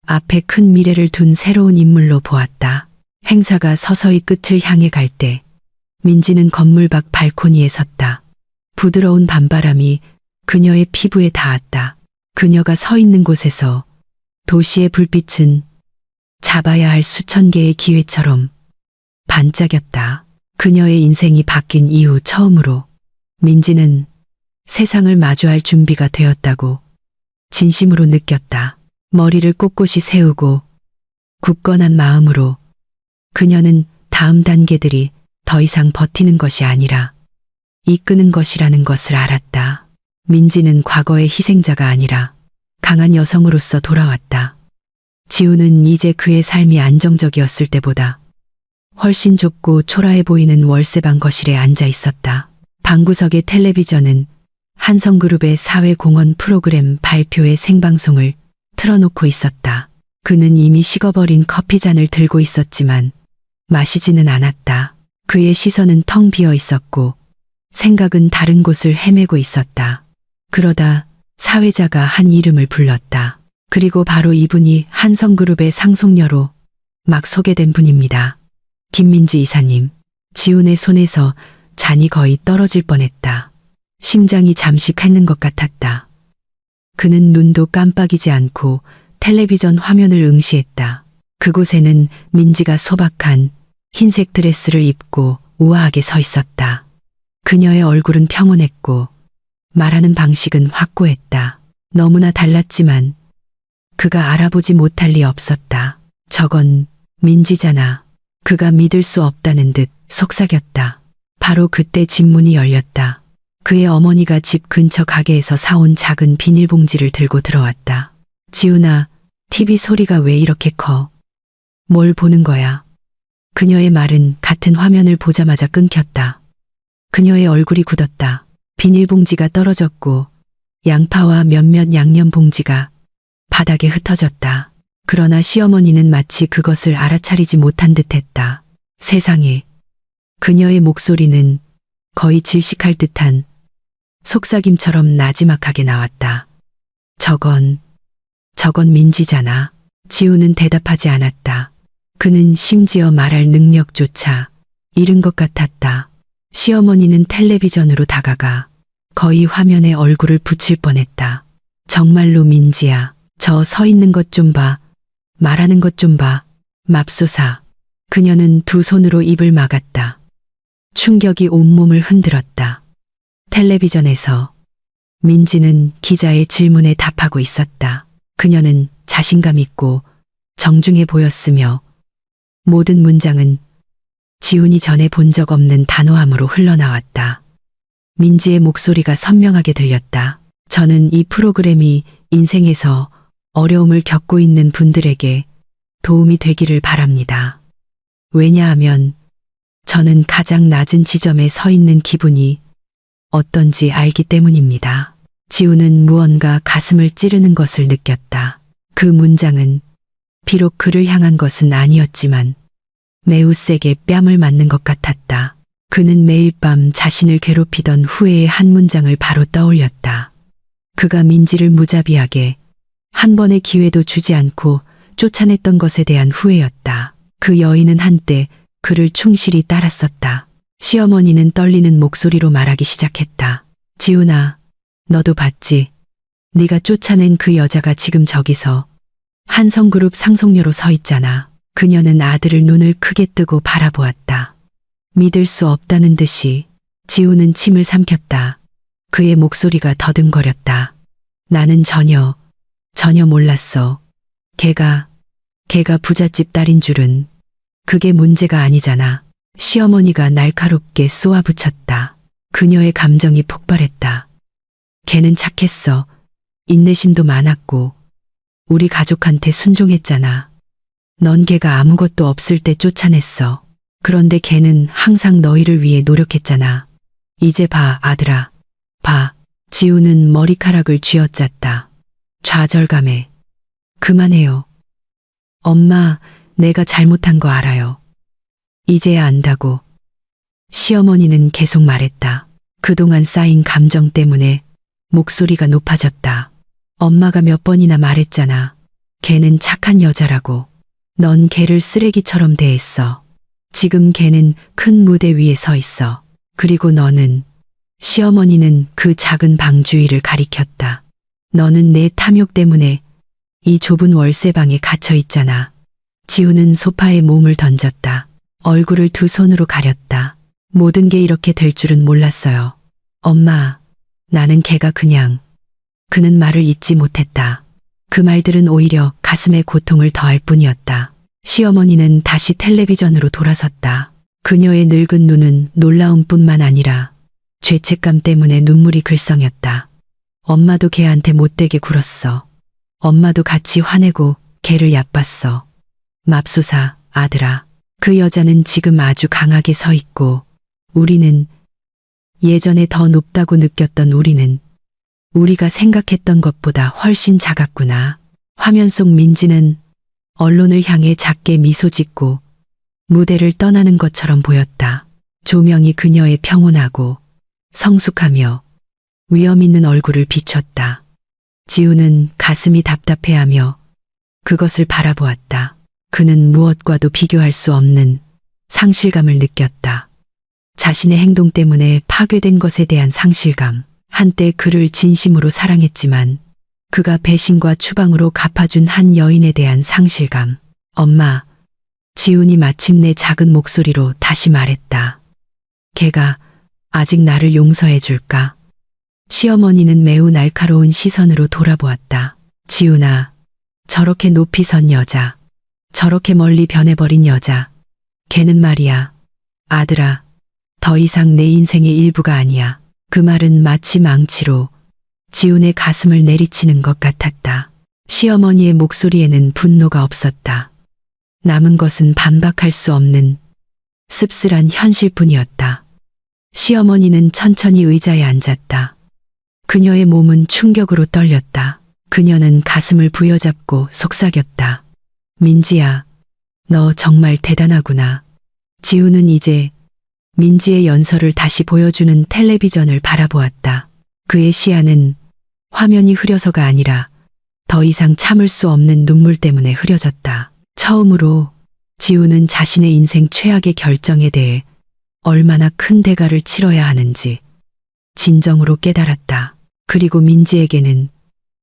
앞에 큰 미래를 둔 새로운 인물로 보았다. 행사가 서서히 끝을 향해 갈 때 민지는 건물 밖 발코니에 섰다. 부드러운 밤바람이 그녀의 피부에 닿았다. 그녀가 서 있는 곳에서 도시의 불빛은 잡아야 할 수천 개의 기회처럼 반짝였다. 그녀의 인생이 바뀐 이후 처음으로 민지는 세상을 마주할 준비가 되었다고 진심으로 느꼈다. 머리를 꼿꼿이 세우고 굳건한 마음으로 그녀는 다음 단계들이 더 이상 버티는 것이 아니라 이끄는 것이라는 것을 알았다. 민지는 과거의 희생자가 아니라 강한 여성으로서 돌아왔다. 지우는 이제 그의 삶이 안정적이었을 때보다 훨씬 좁고 초라해 보이는 월세방 거실에 앉아 있었다. 방구석의 텔레비전은 한성그룹의 사회공헌 프로그램 발표회 생방송을 틀어놓고 있었다. 그는 이미 식어버린 커피잔을 들고 있었지만 마시지는 않았다. 그의 시선은 텅 비어 있었고 생각은 다른 곳을 헤매고 있었다. 그러다 사회자가 한 이름을 불렀다. 그리고 바로 이분이 한성그룹의 상속녀로 막 소개된 분입니다. 김민지 이사님. 지훈의 손에서 잔이 거의 떨어질 뻔했다. 심장이 잠시 캤는 것 같았다. 그는 눈도 깜빡이지 않고 텔레비전 화면을 응시했다. 그곳에는 민지가 소박한 흰색 드레스를 입고 우아하게 서 있었다. 그녀의 얼굴은 평온했고 말하는 방식은 확고했다. 너무나 달랐지만 그가 알아보지 못할 리 없었다. 저건 민지잖아. 그가 믿을 수 없다는 듯 속삭였다. 바로 그때 집문이 열렸다. 그의 어머니가 집 근처 가게에서 사온 작은 비닐봉지를 들고 들어왔다. 지훈아, TV 소리가 왜 이렇게 커? 뭘 보는 거야? 그녀의 말은 같은 화면을 보자마자 끊겼다. 그녀의 얼굴이 굳었다. 비닐봉지가 떨어졌고 양파와 몇몇 양념 봉지가 바닥에 흩어졌다. 그러나 시어머니는 마치 그것을 알아차리지 못한 듯했다. 세상에. 그녀의 목소리는 거의 질식할 듯한 속삭임처럼 나지막하게 나왔다. 저건 민지잖아. 지우는 대답하지 않았다. 그는 심지어 말할 능력조차 잃은 것 같았다. 시어머니는 텔레비전으로 다가가 거의 화면에 얼굴을 붙일 뻔했다. 정말로 민지야. 저 서 있는 것 좀 봐. 말하는 것 좀 봐. 맙소사. 그녀는 두 손으로 입을 막았다. 충격이 온몸을 흔들었다. 텔레비전에서 민지는 기자의 질문에 답하고 있었다. 그녀는 자신감 있고 정중해 보였으며 모든 문장은 지훈이 전에 본 적 없는 단호함으로 흘러나왔다. 민지의 목소리가 선명하게 들렸다. 저는 이 프로그램이 인생에서 어려움을 겪고 있는 분들에게 도움이 되기를 바랍니다. 왜냐하면 저는 가장 낮은 지점에 서 있는 기분이 어떤지 알기 때문입니다. 지우는 무언가 가슴을 찌르는 것을 느꼈다. 그 문장은 비록 그를 향한 것은 아니었지만 매우 세게 뺨을 맞는 것 같았다. 그는 매일 밤 자신을 괴롭히던 후회의 한 문장을 바로 떠올렸다. 그가 민지를 무자비하게 한 번의 기회도 주지 않고 쫓아냈던 것에 대한 후회였다. 그 여인은 한때 그를 충실히 따랐었다. 시어머니는 떨리는 목소리로 말하기 시작했다. 지훈아, 너도 봤지? 네가 쫓아낸 그 여자가 지금 저기서 한성그룹 상속녀로 서 있잖아. 그녀는 아들을 눈을 크게 뜨고 바라보았다. 믿을 수 없다는 듯이. 지우는 침을 삼켰다. 그의 목소리가 더듬거렸다. 나는 전혀 몰랐어. 걔가 부잣집 딸인 줄은. 그게 문제가 아니잖아. 시어머니가 날카롭게 쏘아붙였다. 그녀의 감정이 폭발했다. 걔는 착했어. 인내심도 많았고 우리 가족한테 순종했잖아. 넌 걔가 아무것도 없을 때 쫓아냈어. 그런데 걔는 항상 너희를 위해 노력했잖아. 이제 봐, 아들아. 봐. 지우는 머리카락을 쥐어짰다. 좌절감에. 그만해요. 엄마, 내가 잘못한 거 알아요. 이제야 안다고. 시어머니는 계속 말했다. 그동안 쌓인 감정 때문에 목소리가 높아졌다. 엄마가 몇 번이나 말했잖아. 걔는 착한 여자라고. 넌 걔를 쓰레기처럼 대했어. 지금 걔는 큰 무대 위에 서 있어. 그리고 너는, 시어머니는 그 작은 방 주위를 가리켰다. 너는 내 탐욕 때문에 이 좁은 월세방에 갇혀 있잖아. 지우는 소파에 몸을 던졌다. 얼굴을 두 손으로 가렸다. 모든 게 이렇게 될 줄은 몰랐어요. 엄마, 나는 걔가 그냥. 그는 말을 잇지 못했다. 그 말들은 오히려 가슴에 고통을 더할 뿐이었다. 시어머니는 다시 텔레비전으로 돌아섰다. 그녀의 늙은 눈은 놀라움뿐만 아니라 죄책감 때문에 눈물이 글썽였다. 엄마도 걔한테 못되게 굴었어. 엄마도 같이 화내고 걔를 얕봤어. 맙소사, 아들아. 그 여자는 지금 아주 강하게 서 있고 우리는, 예전에 더 높다고 느꼈던 우리는 우리가 생각했던 것보다 훨씬 작았구나. 화면 속 민지는 언론을 향해 작게 미소 짓고 무대를 떠나는 것처럼 보였다. 조명이 그녀의 평온하고 성숙하며 위험 있는 얼굴을 비췄다. 지우는 가슴이 답답해하며 그것을 바라보았다. 그는 무엇과도 비교할 수 없는 상실감을 느꼈다. 자신의 행동 때문에 파괴된 것에 대한 상실감. 한때 그를 진심으로 사랑했지만 그가 배신과 추방으로 갚아준 한 여인에 대한 상실감. 엄마, 지훈이 마침내 작은 목소리로 다시 말했다. 걔가 아직 나를 용서해 줄까? 시어머니는 매우 날카로운 시선으로 돌아보았다. 지훈아, 저렇게 높이 선 여자, 저렇게 멀리 변해버린 여자, 걔는 말이야, 아들아, 더 이상 내 인생의 일부가 아니야. 그 말은 마치 망치로 지훈의 가슴을 내리치는 것 같았다. 시어머니의 목소리에는 분노가 없었다. 남은 것은 반박할 수 없는 씁쓸한 현실뿐이었다. 시어머니는 천천히 의자에 앉았다. 그녀의 몸은 충격으로 떨렸다. 그녀는 가슴을 부여잡고 속삭였다. 민지야, 너 정말 대단하구나. 지훈은 이제 민지의 연설을 다시 보여주는 텔레비전을 바라보았다. 그의 시야는 화면이 흐려서가 아니라 더 이상 참을 수 없는 눈물 때문에 흐려졌다. 처음으로 지훈은 자신의 인생 최악의 결정에 대해 얼마나 큰 대가를 치러야 하는지 진정으로 깨달았다. 그리고 민지에게는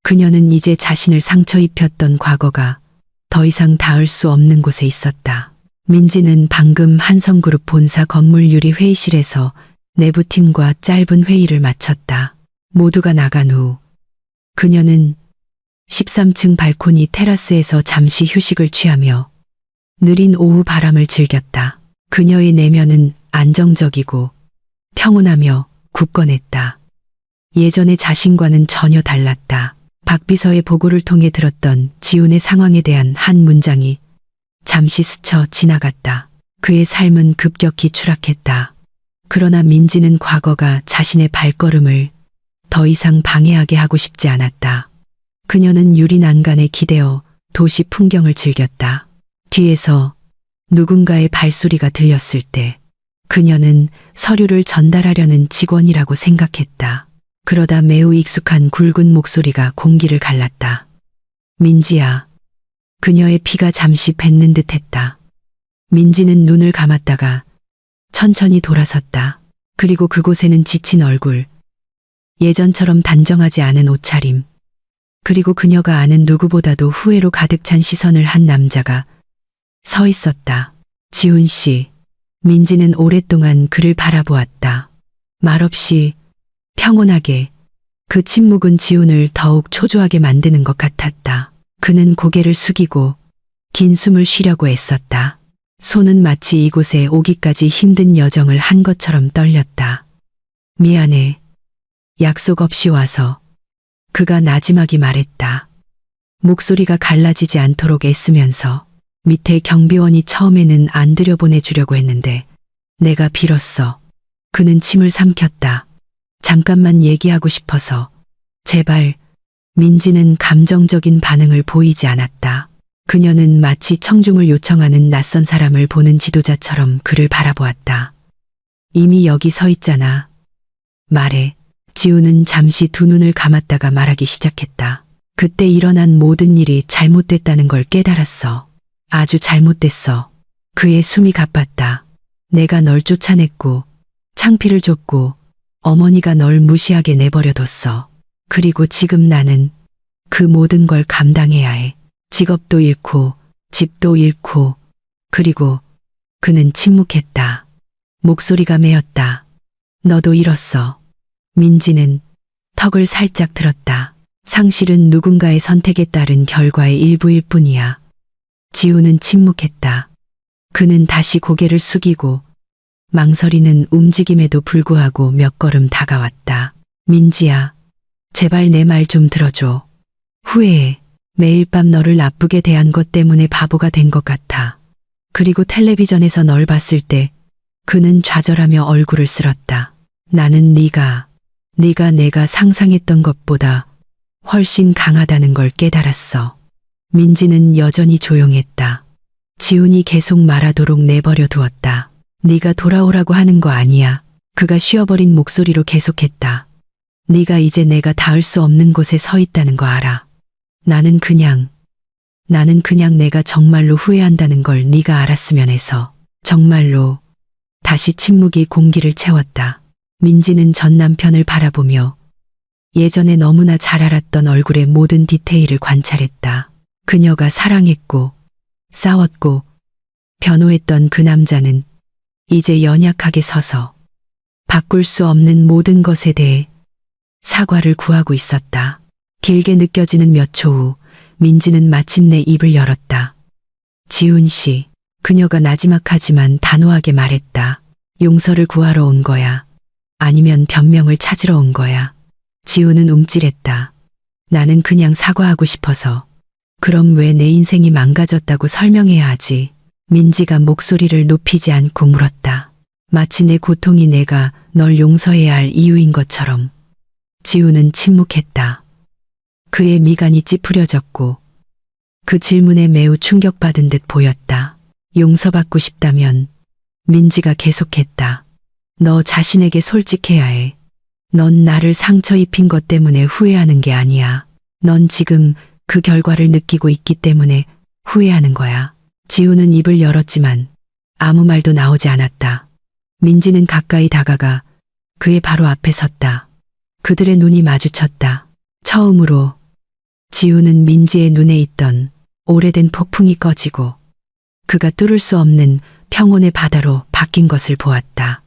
그녀는 이제 자신을 상처 입혔던 과거가 더 이상 닿을 수 없는 곳에 있었다. 민지는 방금 한성그룹 본사 건물 유리 회의실에서 내부팀과 짧은 회의를 마쳤다. 모두가 나간 후 그녀는 13층 발코니 테라스에서 잠시 휴식을 취하며 느린 오후 바람을 즐겼다. 그녀의 내면은 안정적이고 평온하며 굳건했다. 예전의 자신과는 전혀 달랐다. 박 비서의 보고를 통해 들었던 지훈의 상황에 대한 한 문장이 잠시 스쳐 지나갔다. 그의 삶은 급격히 추락했다. 그러나 민지는 과거가 자신의 발걸음을 더 이상 방해하게 하고 싶지 않았다. 그녀는 유리 난간에 기대어 도시 풍경을 즐겼다. 뒤에서 누군가의 발소리가 들렸을 때 그녀는 서류를 전달하려는 직원이라고 생각했다. 그러다 매우 익숙한 굵은 목소리가 공기를 갈랐다. 민지야. 그녀의 피가 잠시 뱉는 듯 했다. 민지는 눈을 감았다가 천천히 돌아섰다. 그리고 그곳에는 지친 얼굴, 예전처럼 단정하지 않은 옷차림, 그리고 그녀가 아는 누구보다도 후회로 가득 찬 시선을 한 남자가 서 있었다. 지훈 씨. 민지는 오랫동안 그를 바라보았다. 말없이 평온하게. 그 침묵은 지훈을 더욱 초조하게 만드는 것 같았다. 그는 고개를 숙이고 긴 숨을 쉬려고 애썼다. 손은 마치 이곳에 오기까지 힘든 여정을 한 것처럼 떨렸다. 미안해. 약속 없이 와서. 그가 나지막이 말했다. 목소리가 갈라지지 않도록 애쓰면서 밑에 경비원이 처음에는 안 들여보내주려고 했는데 내가 빌었어. 그는 침을 삼켰다. 잠깐만 얘기하고 싶어서. 제발. 민지는 감정적인 반응을 보이지 않았다. 그녀는 마치 청중을 요청하는 낯선 사람을 보는 지도자처럼 그를 바라보았다. 이미 여기 서 있잖아. 말해. 지우는 잠시 두 눈을 감았다가 말하기 시작했다. 그때 일어난 모든 일이 잘못됐다는 걸 깨달았어. 아주 잘못됐어. 그의 숨이 가빴다. 내가 널 쫓아냈고 창피를 줬고 어머니가 널 무시하게 내버려뒀어. 그리고 지금 나는 그 모든 걸 감당해야 해. 직업도 잃고 집도 잃고. 그리고 그는 침묵했다. 목소리가 메었다. 너도 잃었어. 민지는 턱을 살짝 들었다. 상실은 누군가의 선택에 따른 결과의 일부일 뿐이야. 지우는 침묵했다. 그는 다시 고개를 숙이고 망설이는 움직임에도 불구하고 몇 걸음 다가왔다. 민지야, 제발 내 말 좀 들어줘. 후회해. 매일 밤 너를 나쁘게 대한 것 때문에 바보가 된 것 같아. 그리고 텔레비전에서 널 봤을 때 그는 좌절하며 얼굴을 쓸었다. 나는 네가 내가 상상했던 것보다 훨씬 강하다는 걸 깨달았어. 민지는 여전히 조용했다. 지훈이 계속 말하도록 내버려 두었다. 네가 돌아오라고 하는 거 아니야. 그가 쉬어버린 목소리로 계속했다. 네가 이제 내가 닿을 수 없는 곳에 서 있다는 거 알아. 나는 그냥 내가 정말로 후회한다는 걸 네가 알았으면 해서. 정말로. 다시 침묵이 공기를 채웠다. 민지는 전 남편을 바라보며 예전에 너무나 잘 알았던 얼굴의 모든 디테일을 관찰했다. 그녀가 사랑했고 싸웠고 변호했던 그 남자는 이제 연약하게 서서 바꿀 수 없는 모든 것에 대해 사과를 구하고 있었다. 길게 느껴지는 몇 초 후 민지는 마침내 입을 열었다. 지훈 씨. 그녀가 나지막하지만 단호하게 말했다. 용서를 구하러 온 거야. 아니면 변명을 찾으러 온 거야. 지훈은 움찔했다. 나는 그냥 사과하고 싶어서. 그럼 왜 내 인생이 망가졌다고 설명해야 하지? 민지가 목소리를 높이지 않고 물었다. 마치 내 고통이 내가 널 용서해야 할 이유인 것처럼. 지훈은 침묵했다. 그의 미간이 찌푸려졌고 그 질문에 매우 충격받은 듯 보였다. 용서받고 싶다면. 민지가 계속했다. 너 자신에게 솔직해야 해. 넌 나를 상처 입힌 것 때문에 후회하는 게 아니야. 넌 지금 그 결과를 느끼고 있기 때문에 후회하는 거야. 지우는 입을 열었지만 아무 말도 나오지 않았다. 민지는 가까이 다가가 그의 바로 앞에 섰다. 그들의 눈이 마주쳤다. 처음으로 지우는 민지의 눈에 있던 오래된 폭풍이 꺼지고 그가 뚫을 수 없는 평온의 바다로 바뀐 것을 보았다.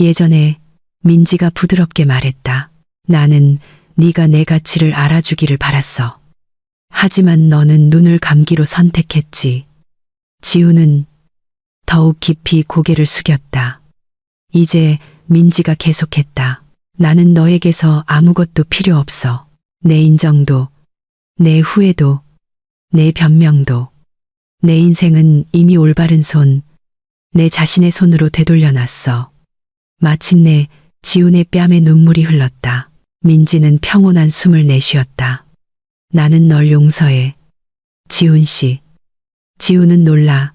예전에 민지가 부드럽게 말했다. 나는 네가 내 가치를 알아주기를 바랐어. 하지만 너는 눈을 감기로 선택했지. 지우는 더욱 깊이 고개를 숙였다. 이제 민지가 계속했다. 나는 너에게서 아무것도 필요 없어. 내 인정도, 내 후회도, 내 변명도. 내 인생은 이미 올바른 손, 내 자신의 손으로 되돌려놨어. 마침내 지훈의 뺨에 눈물이 흘렀다. 민지는 평온한 숨을 내쉬었다. 나는 널 용서해. 지훈 씨. 지훈은 놀라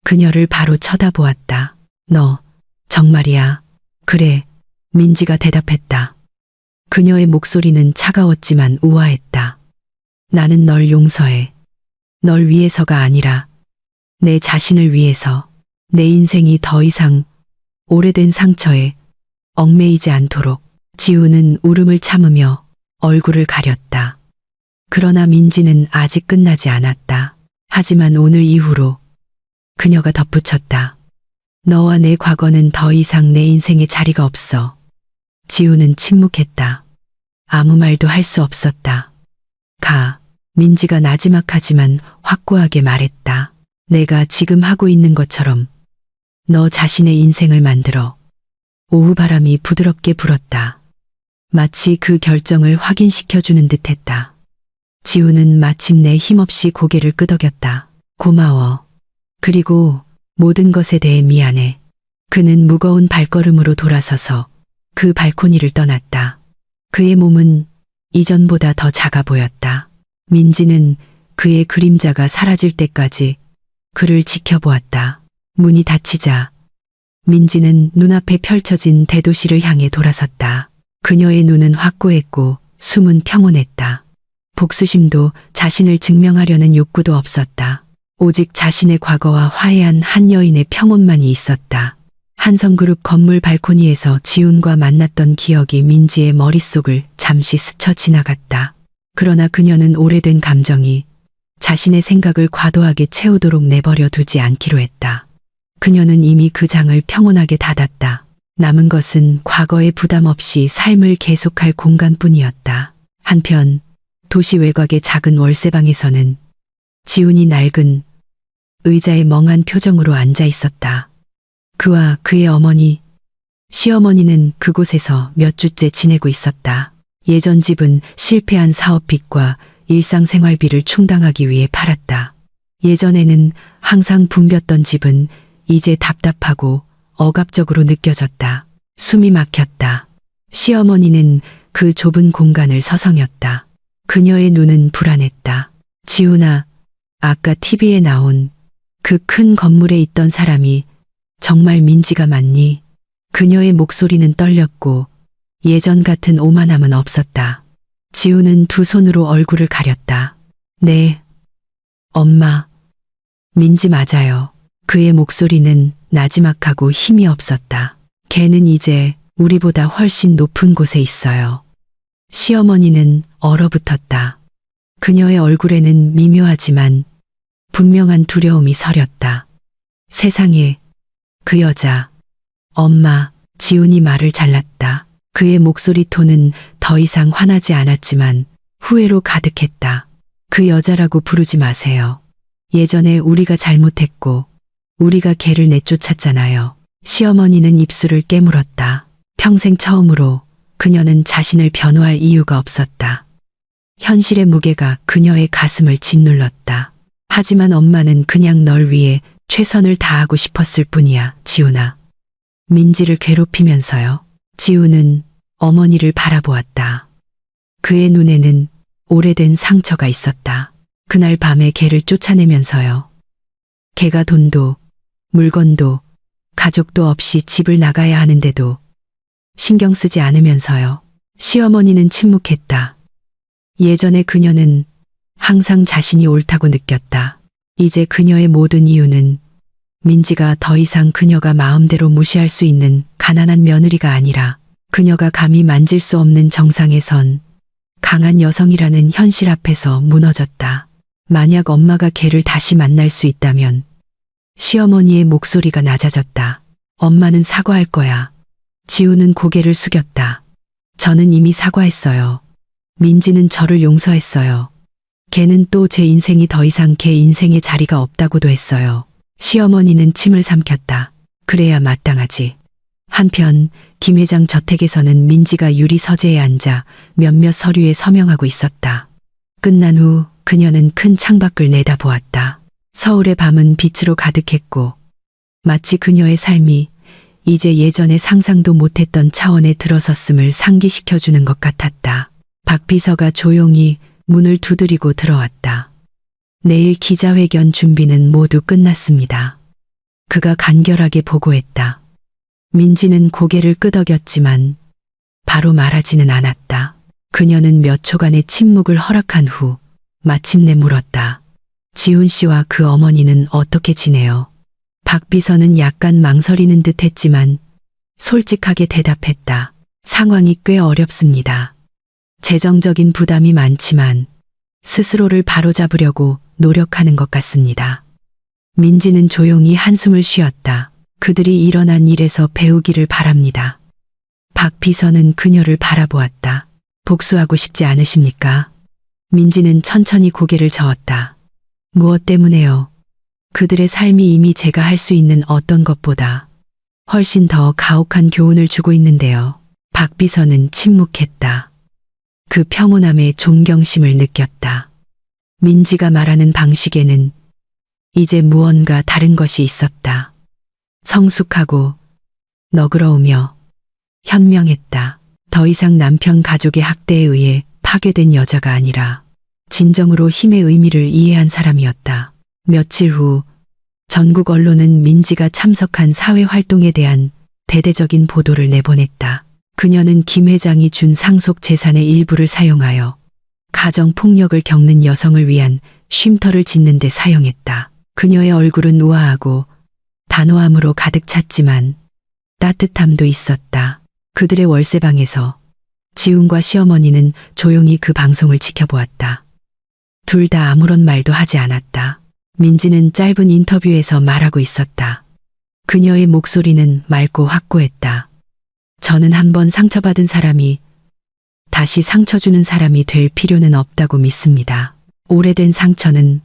그녀를 바로 쳐다보았다. 너 정말이야? 그래. 민지가 대답했다. 그녀의 목소리는 차가웠지만 우아했다. 나는 널 용서해. 널 위해서가 아니라 내 자신을 위해서. 내 인생이 더 이상 오래된 상처에 얽매이지 않도록. 지우는 울음을 참으며 얼굴을 가렸다. 그러나 민지는 아직 끝나지 않았다. 하지만 오늘 이후로 그녀가 덧붙였다. 너와 내 과거는 더 이상 내 인생에 자리가 없어. 지우는 침묵했다. 아무 말도 할 수 없었다. 가. 민지가 나지막하지만 확고하게 말했다. 내가 지금 하고 있는 것처럼 너 자신의 인생을 만들어. 오후 바람이 부드럽게 불었다. 마치 그 결정을 확인시켜주는 듯했다. 지우는 마침내 힘없이 고개를 끄덕였다. 고마워. 그리고 모든 것에 대해 미안해. 그는 무거운 발걸음으로 돌아서서 그 발코니를 떠났다. 그의 몸은 이전보다 더 작아 보였다. 민지는 그의 그림자가 사라질 때까지 그를 지켜보았다. 문이 닫히자 민지는 눈앞에 펼쳐진 대도시를 향해 돌아섰다. 그녀의 눈은 확고했고 숨은 평온했다. 복수심도 자신을 증명하려는 욕구도 없었다. 오직 자신의 과거와 화해한 한 여인의 평온만이 있었다. 한성그룹 건물 발코니에서 지훈과 만났던 기억이 민지의 머릿속을 잠시 스쳐 지나갔다. 그러나 그녀는 오래된 감정이 자신의 생각을 과도하게 채우도록 내버려 두지 않기로 했다. 그녀는 이미 그 장을 평온하게 닫았다. 남은 것은 과거의 부담 없이 삶을 계속할 공간뿐이었다. 한편 도시 외곽의 작은 월세방에서는 지훈이 낡은 의자에 멍한 표정으로 앉아 있었다. 그와 그의 어머니, 시어머니는 그곳에서 몇 주째 지내고 있었다. 예전 집은 실패한 사업빚과 일상생활비를 충당하기 위해 팔았다. 예전에는 항상 붐볐던 집은 이제 답답하고 억압적으로 느껴졌다. 숨이 막혔다. 시어머니는 그 좁은 공간을 서성였다. 그녀의 눈은 불안했다. 지훈아, 아까 TV에 나온 그 큰 건물에 있던 사람이 정말 민지가 맞니? 그녀의 목소리는 떨렸고 예전 같은 오만함은 없었다. 지훈은 두 손으로 얼굴을 가렸다. 네, 엄마, 민지 맞아요. 그의 목소리는 나지막하고 힘이 없었다. 걔는 이제 우리보다 훨씬 높은 곳에 있어요. 시어머니는 얼어붙었다. 그녀의 얼굴에는 미묘하지만 분명한 두려움이 서렸다. 세상에, 그 여자, 엄마, 지훈이 말을 잘랐다. 그의 목소리 톤은 더 이상 화나지 않았지만 후회로 가득했다. 그 여자라고 부르지 마세요. 예전에 우리가 잘못했고 우리가 걔를 내쫓았잖아요. 시어머니는 입술을 깨물었다. 평생 처음으로 그녀는 자신을 변호할 이유가 없었다. 현실의 무게가 그녀의 가슴을 짓눌렀다. 하지만 엄마는 그냥 널 위해 최선을 다하고 싶었을 뿐이야, 지훈아. 민지를 괴롭히면서요. 지훈은 어머니를 바라보았다. 그의 눈에는 오래된 상처가 있었다. 그날 밤에 걔를 쫓아내면서요. 걔가 돈도 물건도 가족도 없이 집을 나가야 하는데도 신경 쓰지 않으면서요. 시어머니는 침묵했다. 예전에 그녀는 항상 자신이 옳다고 느꼈다. 이제 그녀의 모든 이유는 민지가 더 이상 그녀가 마음대로 무시할 수 있는 가난한 며느리가 아니라 그녀가 감히 만질 수 없는 정상에 선 강한 여성이라는 현실 앞에서 무너졌다. 만약 엄마가 걔를 다시 만날 수 있다면 시어머니의 목소리가 낮아졌다. 엄마는 사과할 거야. 지우는 고개를 숙였다. 저는 이미 사과했어요. 민지는 저를 용서했어요. 걔는 또 제 인생이 더 이상 걔 인생에 자리가 없다고도 했어요. 시어머니는 침을 삼켰다. 그래야 마땅하지. 한편 김 회장 저택에서는 민지가 유리 서재에 앉아 몇몇 서류에 서명하고 있었다. 끝난 후 그녀는 큰 창밖을 내다보았다. 서울의 밤은 빛으로 가득했고 마치 그녀의 삶이 이제 예전에 상상도 못했던 차원에 들어섰음을 상기시켜주는 것 같았다. 박 비서가 조용히 문을 두드리고 들어왔다. 내일 기자회견 준비는 모두 끝났습니다. 그가 간결하게 보고했다. 민지는 고개를 끄덕였지만 바로 말하지는 않았다. 그녀는 몇 초간의 침묵을 허락한 후 마침내 물었다. 지훈 씨와 그 어머니는 어떻게 지내요? 박 비서는 약간 망설이는 듯 했지만 솔직하게 대답했다. 상황이 꽤 어렵습니다. 재정적인 부담이 많지만 스스로를 바로잡으려고 노력하는 것 같습니다. 민지는 조용히 한숨을 쉬었다. 그들이 일어난 일에서 배우기를 바랍니다. 박 비서는 그녀를 바라보았다. 복수하고 싶지 않으십니까? 민지는 천천히 고개를 저었다. 무엇 때문에요? 그들의 삶이 이미 제가 할 수 있는 어떤 것보다 훨씬 더 가혹한 교훈을 주고 있는데요. 박 비서는 침묵했다. 그 평온함에 존경심을 느꼈다. 민지가 말하는 방식에는 이제 무언가 다른 것이 있었다. 성숙하고 너그러우며 현명했다. 더 이상 남편 가족의 학대에 의해 파괴된 여자가 아니라 진정으로 힘의 의미를 이해한 사람이었다. 며칠 후 전국 언론은 민지가 참석한 사회활동에 대한 대대적인 보도를 내보냈다. 그녀는 김 회장이 준 상속 재산의 일부를 사용하여 가정폭력을 겪는 여성을 위한 쉼터를 짓는 데 사용했다. 그녀의 얼굴은 우아하고 단호함으로 가득 찼지만 따뜻함도 있었다. 그들의 월세방에서 지훈과 시어머니는 조용히 그 방송을 지켜보았다. 둘 다 아무런 말도 하지 않았다. 민지는 짧은 인터뷰에서 말하고 있었다. 그녀의 목소리는 맑고 확고했다. 저는 한번 상처받은 사람이 다시 상처 주는 사람이 될 필요는 없다고 믿습니다. 오래된 상처는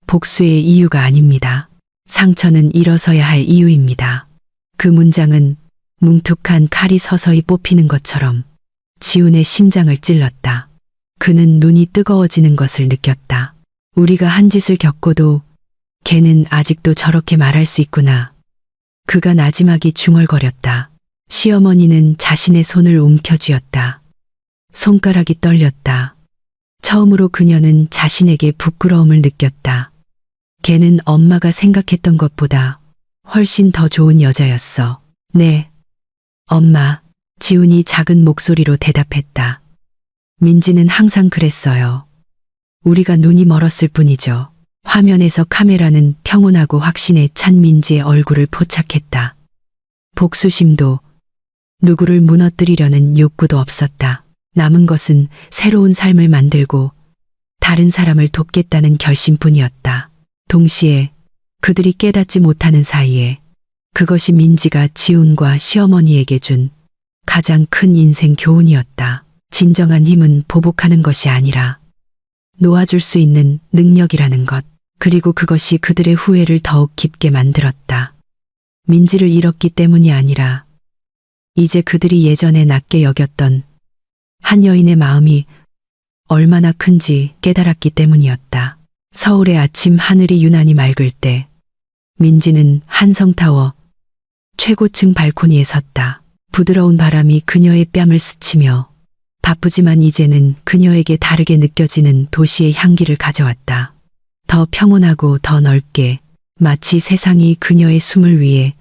복수의 이유가 아닙니다. 상처는 일어서야 할 이유입니다. 그 문장은 뭉툭한 칼이 서서히 뽑히는 것처럼 지훈의 심장을 찔렀다. 그는 눈이 뜨거워지는 것을 느꼈다. 우리가 한 짓을 겪고도 걔는 아직도 저렇게 말할 수 있구나. 그가 나지막이 중얼거렸다. 시어머니는 자신의 손을 움켜쥐었다. 손가락이 떨렸다. 처음으로 그녀는 자신에게 부끄러움을 느꼈다. 걔는 엄마가 생각했던 것보다 훨씬 더 좋은 여자였어. 네, 엄마, 지훈이 작은 목소리로 대답했다. 민지는 항상 그랬어요. 우리가 눈이 멀었을 뿐이죠. 화면에서 카메라는 평온하고 확신에 찬 민지의 얼굴을 포착했다. 복수심도 누구를 무너뜨리려는 욕구도 없었다. 남은 것은 새로운 삶을 만들고 다른 사람을 돕겠다는 결심뿐이었다. 동시에 그들이 깨닫지 못하는 사이에 그것이 민지가 지훈과 시어머니에게 준 가장 큰 인생 교훈이었다. 진정한 힘은 보복하는 것이 아니라 놓아줄 수 있는 능력이라는 것. 그리고 그것이 그들의 후회를 더욱 깊게 만들었다. 민지를 잃었기 때문이 아니라 이제 그들이 예전에 낮게 여겼던 한 여인의 마음이 얼마나 큰지 깨달았기 때문이었다. 서울의 아침 하늘이 유난히 맑을 때 민지는 한성타워 최고층 발코니에 섰다. 부드러운 바람이 그녀의 뺨을 스치며 바쁘지만 이제는 그녀에게 다르게 느껴지는 도시의 향기를 가져왔다. 더 평온하고 더 넓게, 마치 세상이 그녀의 숨을 위해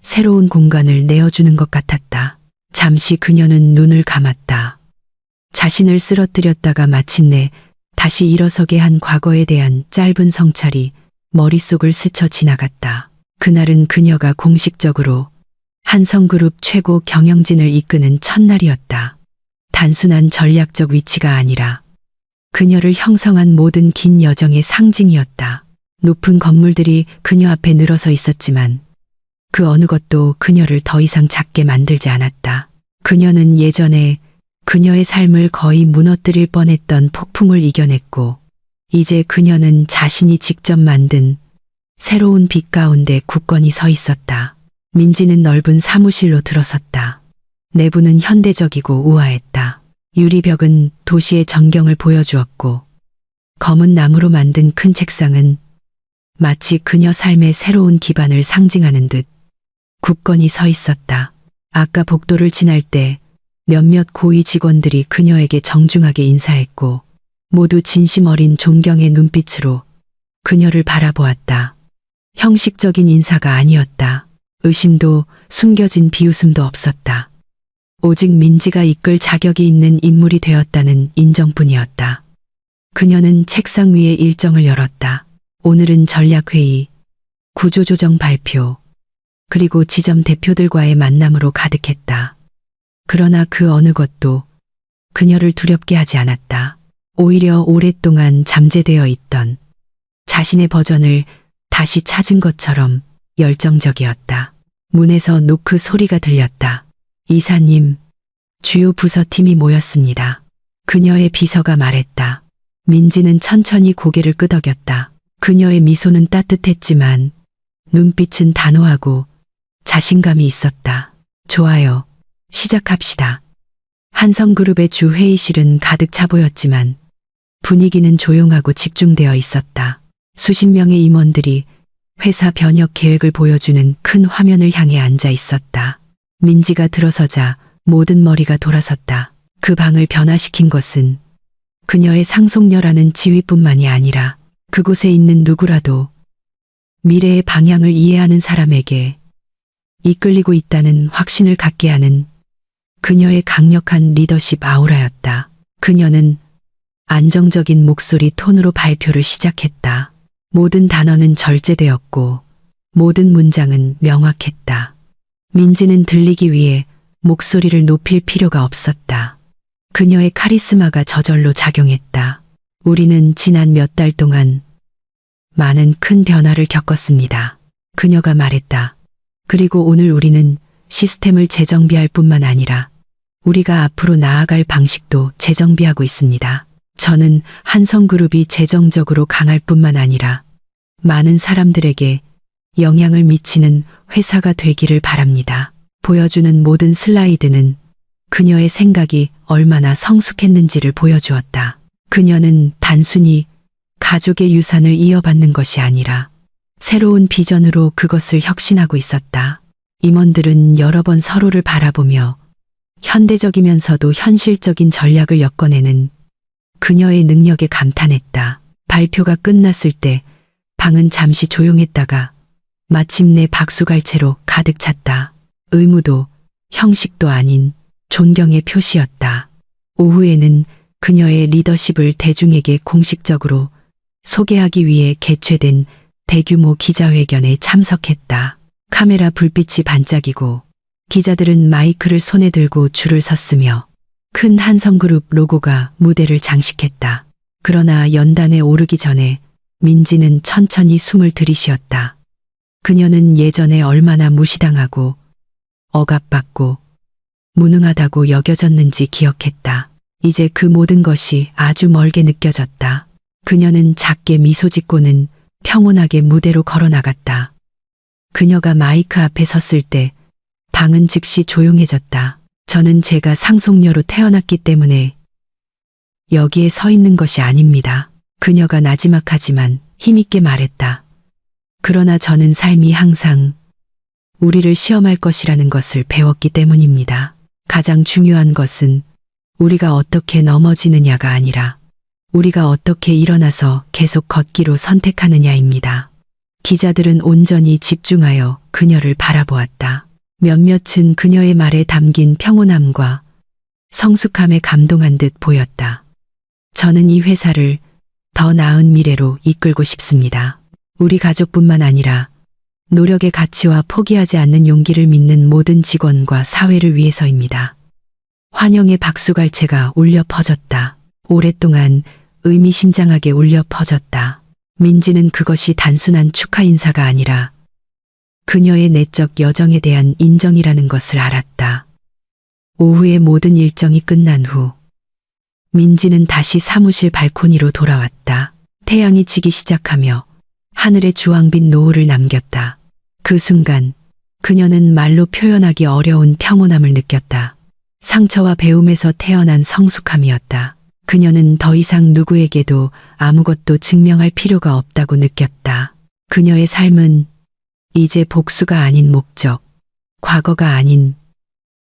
새로운 공간을 내어주는 것 같았다. 잠시 그녀는 눈을 감았다. 자신을 쓰러뜨렸다가 마침내 다시 일어서게 한 과거에 대한 짧은 성찰이 머릿속을 스쳐 지나갔다. 그날은 그녀가 공식적으로 한성그룹 최고 경영진을 이끄는 첫날이었다. 단순한 전략적 위치가 아니라 그녀를 형성한 모든 긴 여정의 상징이었다. 높은 건물들이 그녀 앞에 늘어서 있었지만 그 어느 것도 그녀를 더 이상 작게 만들지 않았다. 그녀는 예전에 그녀의 삶을 거의 무너뜨릴 뻔했던 폭풍을 이겨냈고 이제 그녀는 자신이 직접 만든 새로운 빛 가운데 굳건히 서 있었다. 민지는 넓은 사무실로 들어섰다. 내부는 현대적이고 우아했다. 유리벽은 도시의 전경을 보여주었고 검은 나무로 만든 큰 책상은 마치 그녀 삶의 새로운 기반을 상징하는 듯 굳건히 서 있었다. 아까 복도를 지날 때 몇몇 고위 직원들이 그녀에게 정중하게 인사했고 모두 진심 어린 존경의 눈빛으로 그녀를 바라보았다. 형식적인 인사가 아니었다. 의심도 숨겨진 비웃음도 없었다. 오직 민지가 이끌 자격이 있는 인물이 되었다는 인정뿐이었다. 그녀는 책상 위에 일정을 열었다. 오늘은 전략회의, 구조조정 발표, 그리고 지점 대표들과의 만남으로 가득했다. 그러나 그 어느 것도 그녀를 두렵게 하지 않았다. 오히려 오랫동안 잠재되어 있던 자신의 버전을 다시 찾은 것처럼 열정적이었다. 문에서 노크 소리가 들렸다. 이사님, 주요 부서팀이 모였습니다. 그녀의 비서가 말했다. 민지는 천천히 고개를 끄덕였다. 그녀의 미소는 따뜻했지만 눈빛은 단호하고 자신감이 있었다. 좋아요. 시작합시다. 한성그룹의 주 회의실은 가득 차 보였지만 분위기는 조용하고 집중되어 있었다. 수십 명의 임원들이 회사 변혁 계획을 보여주는 큰 화면을 향해 앉아 있었다. 민지가 들어서자 모든 머리가 돌아섰다. 그 방을 변화시킨 것은 그녀의 상속녀라는 지위뿐만이 아니라 그곳에 있는 누구라도 미래의 방향을 이해하는 사람에게 이끌리고 있다는 확신을 갖게 하는 그녀의 강력한 리더십 아우라였다. 그녀는 안정적인 목소리 톤으로 발표를 시작했다. 모든 단어는 절제되었고 모든 문장은 명확했다. 민지는 들리기 위해 목소리를 높일 필요가 없었다. 그녀의 카리스마가 저절로 작용했다. 우리는 지난 몇 달 동안 많은 큰 변화를 겪었습니다. 그녀가 말했다. 그리고 오늘 우리는 시스템을 재정비할 뿐만 아니라 우리가 앞으로 나아갈 방식도 재정비하고 있습니다. 저는 한성그룹이 재정적으로 강할 뿐만 아니라 많은 사람들에게 영향을 미치는 회사가 되기를 바랍니다. 보여주는 모든 슬라이드는 그녀의 생각이 얼마나 성숙했는지를 보여주었다. 그녀는 단순히 가족의 유산을 이어받는 것이 아니라 새로운 비전으로 그것을 혁신하고 있었다. 임원들은 여러 번 서로를 바라보며 현대적이면서도 현실적인 전략을 엮어내는 그녀의 능력에 감탄했다. 발표가 끝났을 때 방은 잠시 조용했다가 마침내 박수갈채로 가득 찼다. 의무도 형식도 아닌 존경의 표시였다. 오후에는 그녀의 리더십을 대중에게 공식적으로 소개하기 위해 개최된 대규모 기자회견에 참석했다. 카메라 불빛이 반짝이고 기자들은 마이크를 손에 들고 줄을 섰으며 큰 한성그룹 로고가 무대를 장식했다. 그러나 연단에 오르기 전에 민지는 천천히 숨을 들이쉬었다. 그녀는 예전에 얼마나 무시당하고 억압받고 무능하다고 여겨졌는지 기억했다. 이제 그 모든 것이 아주 멀게 느껴졌다. 그녀는 작게 미소 짓고는 평온하게 무대로 걸어나갔다. 그녀가 마이크 앞에 섰을 때 방은 즉시 조용해졌다. 저는 제가 상속녀로 태어났기 때문에 여기에 서 있는 것이 아닙니다. 그녀가 나지막하지만 힘있게 말했다. 그러나 저는 삶이 항상 우리를 시험할 것이라는 것을 배웠기 때문입니다. 가장 중요한 것은 우리가 어떻게 넘어지느냐가 아니라 우리가 어떻게 일어나서 계속 걷기로 선택하느냐입니다. 기자들은 온전히 집중하여 그녀를 바라보았다. 몇몇은 그녀의 말에 담긴 평온함과 성숙함에 감동한 듯 보였다. 저는 이 회사를 더 나은 미래로 이끌고 싶습니다. 우리 가족뿐만 아니라 노력의 가치와 포기하지 않는 용기를 믿는 모든 직원과 사회를 위해서입니다. 환영의 박수갈채가 울려 퍼졌다. 오랫동안 의미심장하게 울려 퍼졌다. 민지는 그것이 단순한 축하 인사가 아니라 그녀의 내적 여정에 대한 인정이라는 것을 알았다. 오후의 모든 일정이 끝난 후 민지는 다시 사무실 발코니로 돌아왔다. 태양이 지기 시작하며 하늘에 주황빛 노을을 남겼다. 그 순간 그녀는 말로 표현하기 어려운 평온함을 느꼈다. 상처와 배움에서 태어난 성숙함이었다. 그녀는 더 이상 누구에게도 아무것도 증명할 필요가 없다고 느꼈다. 그녀의 삶은 이제 복수가 아닌 목적, 과거가 아닌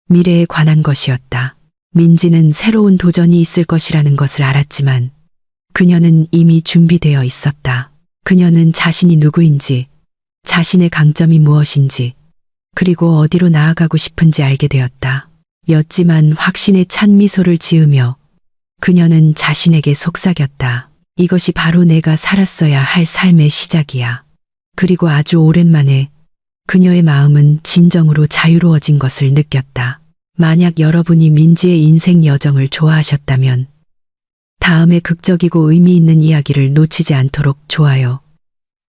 미래에 관한 것이었다. 민지는 새로운 도전이 있을 것이라는 것을 알았지만 그녀는 이미 준비되어 있었다. 그녀는 자신이 누구인지, 자신의 강점이 무엇인지, 그리고 어디로 나아가고 싶은지 알게 되었다. 였지만 확신에 찬 미소를 지으며 그녀는 자신에게 속삭였다. 이것이 바로 내가 살았어야 할 삶의 시작이야. 그리고 아주 오랜만에 그녀의 마음은 진정으로 자유로워진 것을 느꼈다. 만약 여러분이 민지의 인생 여정을 좋아하셨다면 다음에 극적이고 의미 있는 이야기를 놓치지 않도록 좋아요,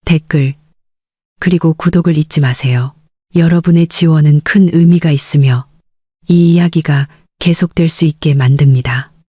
댓글, 그리고 구독을 잊지 마세요. 여러분의 지원은 큰 의미가 있으며 이 이야기가 계속될 수 있게 만듭니다.